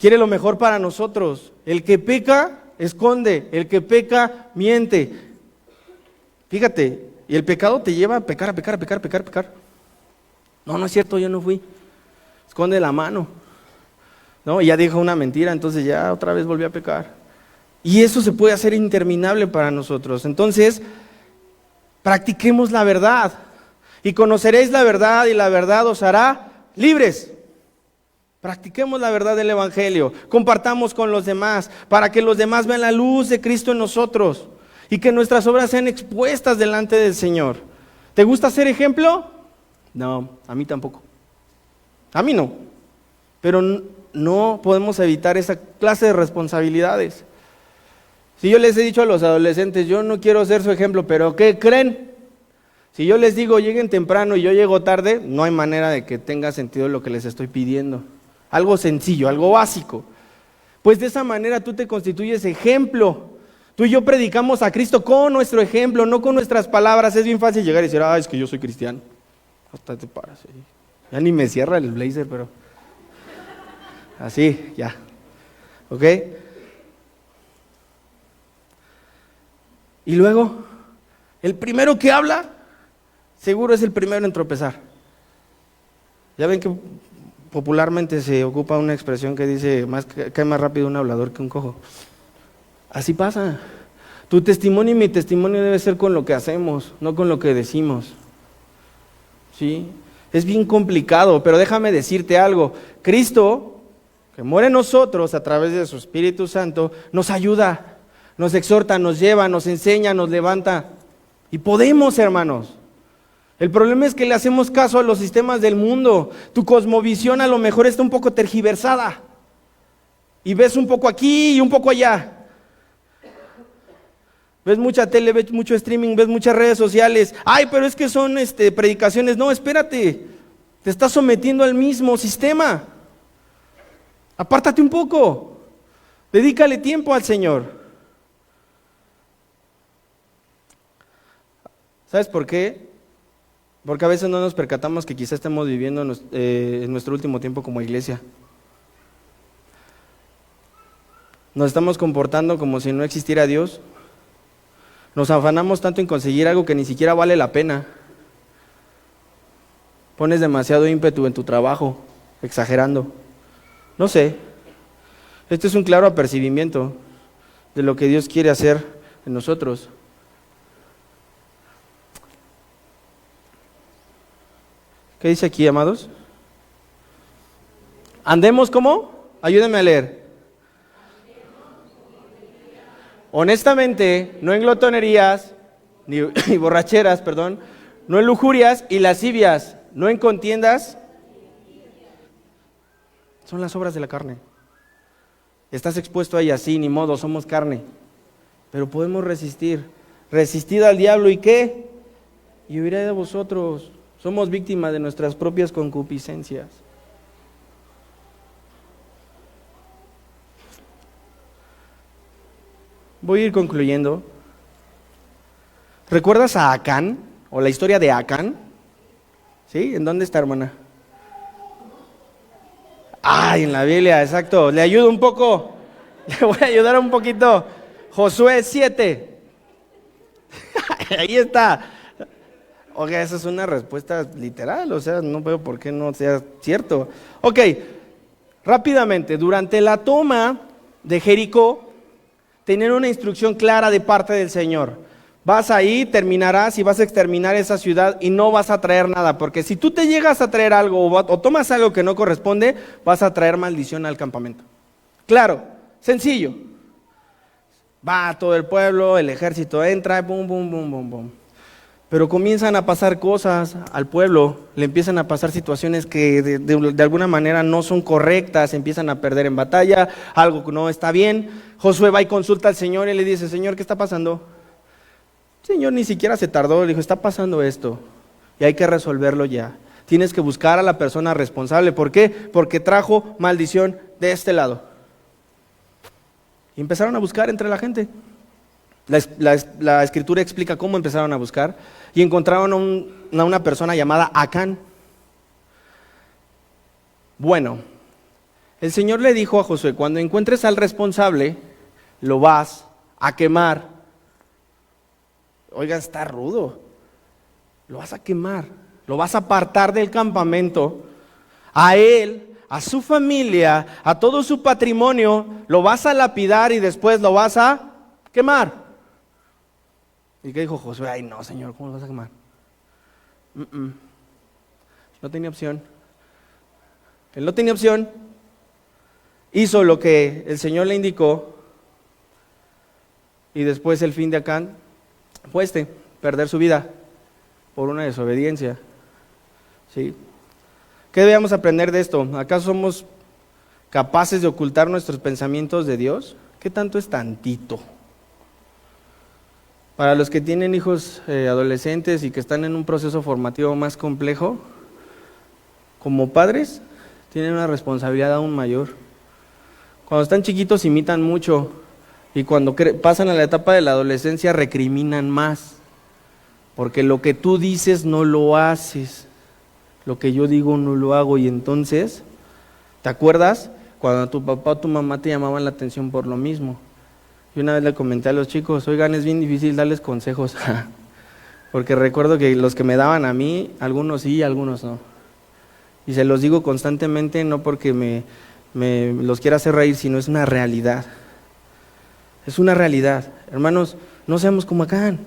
[SPEAKER 2] quiere lo mejor para nosotros. El que peca, esconde. El que peca, miente. Fíjate, y el pecado te lleva a pecar, a pecar, a pecar, a pecar, a pecar. No, no es cierto, yo no fui. Esconde la mano. No, y ya dijo una mentira, entonces ya otra vez volvió a pecar. Y eso se puede hacer interminable para nosotros. Entonces, practiquemos la verdad. Y conoceréis la verdad y la verdad os hará libres. Practiquemos la verdad del Evangelio, compartamos con los demás, para que los demás vean la luz de Cristo en nosotros y que nuestras obras sean expuestas delante del Señor. ¿Te gusta ser ejemplo? No, a mí tampoco. A mí no. Pero no podemos evitar esa clase de responsabilidades. Si yo les he dicho a los adolescentes, yo no quiero ser su ejemplo, pero ¿qué creen? Si yo les digo, lleguen temprano y yo llego tarde, no hay manera de que tenga sentido lo que les estoy pidiendo. Algo sencillo, algo básico. Pues de esa manera tú te constituyes ejemplo. Tú y yo predicamos a Cristo con nuestro ejemplo, no con nuestras palabras. Es bien fácil llegar y decir, es que yo soy cristiano. Hasta te paras. Ya ni me cierra el blazer, pero así, ya. ¿Ok? Y luego, el primero que habla, seguro es el primero en tropezar. Ya ven que popularmente se ocupa una expresión que dice, cae más rápido un hablador que un cojo. Así pasa. Tu testimonio y mi testimonio debe ser con lo que hacemos, no con lo que decimos. ¿Sí? Es bien complicado, pero déjame decirte algo. Cristo, que muere en nosotros a través de su Espíritu Santo, nos ayuda, nos exhorta, nos lleva, nos enseña, nos levanta. Y podemos, hermanos. El problema es que le hacemos caso a los sistemas del mundo. Tu cosmovisión a lo mejor está un poco tergiversada. Y ves un poco aquí y un poco allá. Ves mucha tele, ves mucho streaming, ves muchas redes sociales. Pero es que son predicaciones. No, espérate. Te estás sometiendo al mismo sistema. Apártate un poco. Dedícale tiempo al Señor. ¿Sabes por qué? Porque a veces no nos percatamos que quizá estemos viviendo en nuestro último tiempo como iglesia. Nos estamos comportando como si no existiera Dios. Nos afanamos tanto en conseguir algo que ni siquiera vale la pena. Pones demasiado ímpetu en tu trabajo, exagerando. No sé. Este es un claro apercibimiento de lo que Dios quiere hacer en nosotros. ¿Qué dice aquí, amados? ¿Andemos cómo? Ayúdenme a leer. Honestamente, no en glotonerías, ni borracheras, perdón, no en lujurias y lascivias, no en contiendas. Son las obras de la carne. Estás expuesto a ellas, sí, ni modo, somos carne. Pero podemos resistir. Resistid al diablo, ¿y qué? Y huirá de vosotros. Somos víctimas de nuestras propias concupiscencias. Voy a ir concluyendo. ¿Recuerdas a Acán? ¿O la historia de Acán? ¿Sí? ¿En dónde está, hermana? Ay, en la Biblia, exacto. ¿Le ayudo un poco? Le voy a ayudar un poquito. Josué 7. Ahí está. Oiga, esa es una respuesta literal, o sea, no veo por qué no sea cierto. Ok, rápidamente, durante la toma de Jericó, tenían una instrucción clara de parte del Señor. Vas ahí, terminarás y vas a exterminar esa ciudad y no vas a traer nada, porque si tú te llegas a traer algo o tomas algo que no corresponde, vas a traer maldición al campamento. Claro, sencillo. Va todo el pueblo, el ejército entra, bum, bum, bum, bum, bum. Pero comienzan a pasar cosas al pueblo, le empiezan a pasar situaciones que de alguna manera no son correctas, empiezan a perder en batalla, algo que no está bien. Josué va y consulta al Señor y le dice, Señor, ¿qué está pasando? El Señor ni siquiera se tardó, le dijo, está pasando esto y hay que resolverlo ya. Tienes que buscar a la persona responsable. ¿Por qué? Porque trajo maldición de este lado. Y empezaron a buscar entre la gente. La escritura explica cómo empezaron a buscar y encontraron a una persona llamada Acán. Bueno, el Señor le dijo a Josué, cuando encuentres al responsable, lo vas a quemar. Oiga, está rudo. Lo vas a quemar, lo vas a apartar del campamento. A él, a su familia, a todo su patrimonio, lo vas a lapidar y después lo vas a quemar. ¿Y qué dijo Josué? Ay, no, Señor, ¿cómo lo vas a quemar? No tenía opción. Él no tenía opción. Hizo lo que el Señor le indicó. Y después el fin de Acán fue perder su vida por una desobediencia. ¿Sí? ¿Qué debemos aprender de esto? ¿Acaso somos capaces de ocultar nuestros pensamientos de Dios? ¿Qué tanto es tantito? Para los que tienen hijos adolescentes y que están en un proceso formativo más complejo, como padres, tienen una responsabilidad aún mayor. Cuando están chiquitos imitan mucho y cuando pasan a la etapa de la adolescencia recriminan más, porque lo que tú dices no lo haces, lo que yo digo no lo hago. Y entonces, ¿te acuerdas cuando tu papá o tu mamá te llamaban la atención por lo mismo? Y una vez le comenté a los chicos, oigan, es bien difícil darles consejos, porque recuerdo que los que me daban a mí, algunos sí, algunos no. Y se los digo constantemente, no porque me los quiera hacer reír, sino es una realidad. Es una realidad. Hermanos, no seamos como Acán.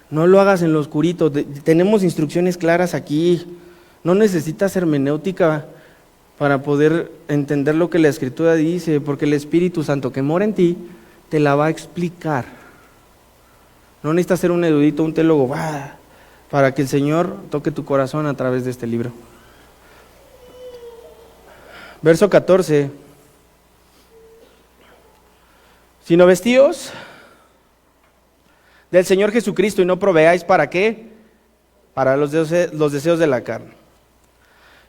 [SPEAKER 2] No lo hagas en lo oscurito. Tenemos instrucciones claras aquí. No necesitas hermenéutica para poder entender lo que la Escritura dice, porque el Espíritu Santo que mora en ti te la va a explicar. No necesitas ser un erudito, un teólogo, para que el Señor toque tu corazón a través de este libro. Verso 14. Sino vestíos del Señor Jesucristo y no proveáis ¿para qué? Para los deseos de la carne.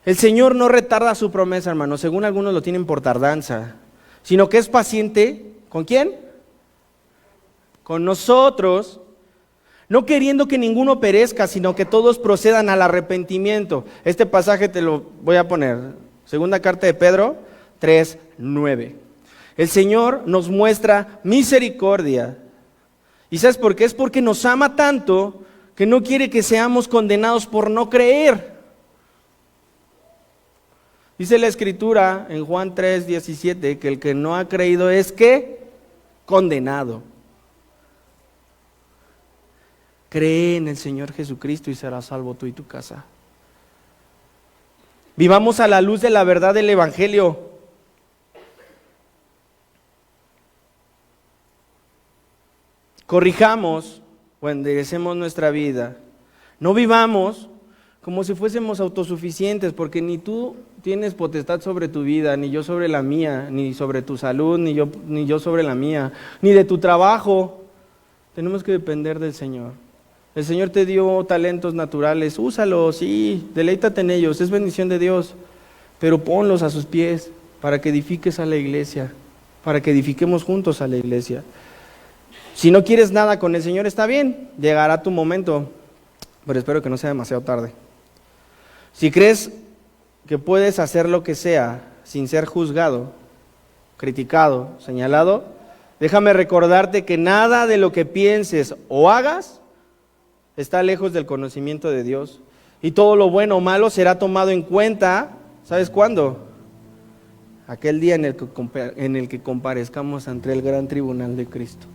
[SPEAKER 2] El Señor no retarda su promesa, hermano, según algunos lo tienen por tardanza, sino que es paciente. ¿Con quién? Con nosotros, no queriendo que ninguno perezca, sino que todos procedan al arrepentimiento. Este pasaje te lo voy a poner, segunda carta de Pedro 3:9. El Señor nos muestra misericordia. ¿Y sabes por qué? Es porque nos ama tanto que no quiere que seamos condenados por no creer. Dice la Escritura en Juan 3:17 que el que no ha creído es ¿qué? Condenado. Cree en el Señor Jesucristo y serás salvo tú y tu casa. Vivamos a la luz de la verdad del Evangelio. Corrijamos o enderecemos nuestra vida. No vivamos como si fuésemos autosuficientes, porque ni tú tienes potestad sobre tu vida, ni yo sobre la mía, ni sobre tu salud, ni yo sobre la mía, ni de tu trabajo. Tenemos que depender del Señor. El Señor te dio talentos naturales, úsalos, sí, deleítate en ellos, es bendición de Dios, pero ponlos a sus pies para que edifiques a la iglesia, para que edifiquemos juntos a la iglesia. Si no quieres nada con el Señor, está bien, llegará tu momento, pero espero que no sea demasiado tarde. Si crees que puedes hacer lo que sea sin ser juzgado, criticado, señalado, déjame recordarte que nada de lo que pienses o hagas está lejos del conocimiento de Dios. Y todo lo bueno o malo será tomado en cuenta, ¿sabes cuándo? Aquel día en el que comparezcamos ante el gran tribunal de Cristo.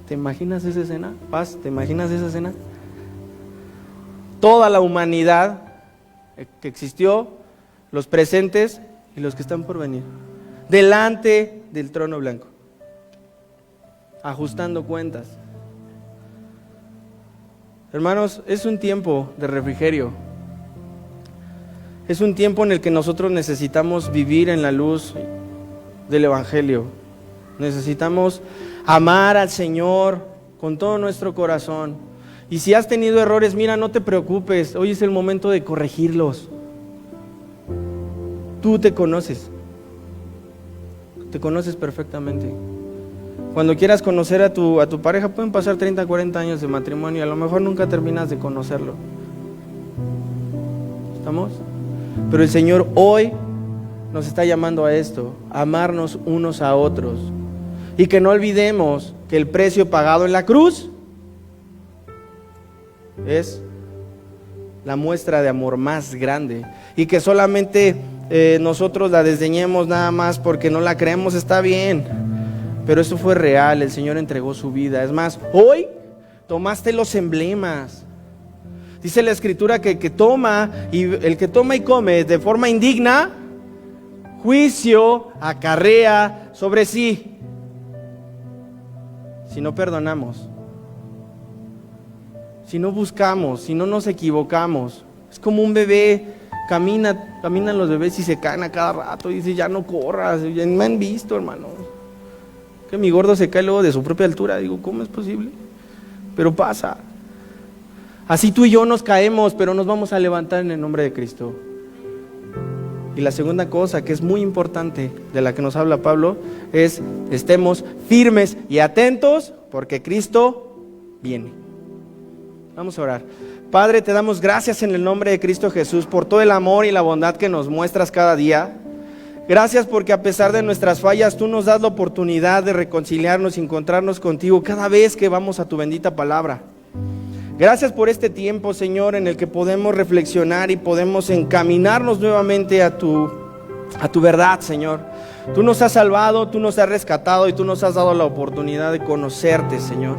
[SPEAKER 2] ¿Te imaginas esa escena? Paz, ¿te imaginas esa escena? Toda la humanidad que existió, los presentes y los que están por venir, delante del trono blanco, ajustando cuentas. Hermanos, es un tiempo de refrigerio. Es un tiempo en el que nosotros necesitamos vivir en la luz del Evangelio. Necesitamos amar al Señor con todo nuestro corazón. Y si has tenido errores, mira, no te preocupes, hoy es el momento de corregirlos. Tú te conoces perfectamente. Cuando quieras conocer a tu pareja, pueden pasar 30, 40 años de matrimonio y a lo mejor nunca terminas de conocerlo. ¿Estamos? Pero el Señor hoy nos está llamando a esto, a amarnos unos a otros. Y que no olvidemos que el precio pagado en la cruz es la muestra de amor más grande. Y que solamente nosotros la desdeñemos nada más porque no la creemos, está bien. Pero eso fue real, el Señor entregó su vida. Es más, hoy tomaste los emblemas. Dice la Escritura que el que toma y come de forma indigna, juicio acarrea sobre sí. Si no perdonamos, si no buscamos, si no nos equivocamos, es como un bebé, caminan los bebés y se caen a cada rato y dice, ya no corras, ya me han visto, hermano, que mi gordo se cae luego de su propia altura. Digo, ¿cómo es posible? Pero pasa. Así tú y yo nos caemos, pero nos vamos a levantar en el nombre de Cristo. Y la segunda cosa que es muy importante, de la que nos habla Pablo, es estemos firmes y atentos, porque Cristo viene. Vamos a orar. Padre, te damos gracias en el nombre de Cristo Jesús por todo el amor y la bondad que nos muestras cada día. Gracias porque a pesar de nuestras fallas, tú nos das la oportunidad de reconciliarnos y encontrarnos contigo cada vez que vamos a tu bendita palabra. Gracias por este tiempo, Señor, en el que podemos reflexionar y podemos encaminarnos nuevamente a tu verdad, Señor. Tú nos has salvado, tú nos has rescatado y tú nos has dado la oportunidad de conocerte, Señor.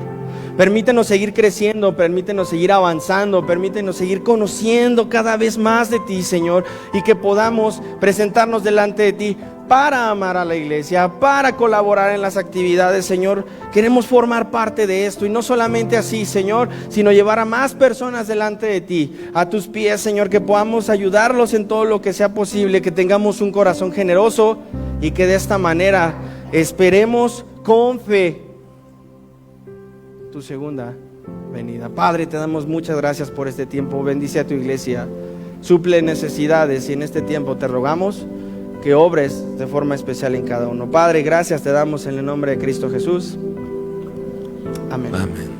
[SPEAKER 2] Permítenos seguir creciendo, permítenos seguir avanzando, permítenos seguir conociendo cada vez más de ti, Señor, y que podamos presentarnos delante de ti para amar a la iglesia, para colaborar en las actividades, Señor. Queremos formar parte de esto y no solamente así, Señor, sino llevar a más personas delante de ti, a tus pies, Señor, que podamos ayudarlos en todo lo que sea posible, que tengamos un corazón generoso y que de esta manera esperemos con fe tu segunda venida. Padre, te damos muchas gracias por este tiempo. Bendice a tu iglesia, suple necesidades y en este tiempo te rogamos que obres de forma especial en cada uno. Padre, gracias te damos en el nombre de Cristo Jesús. Amén.
[SPEAKER 1] Amén.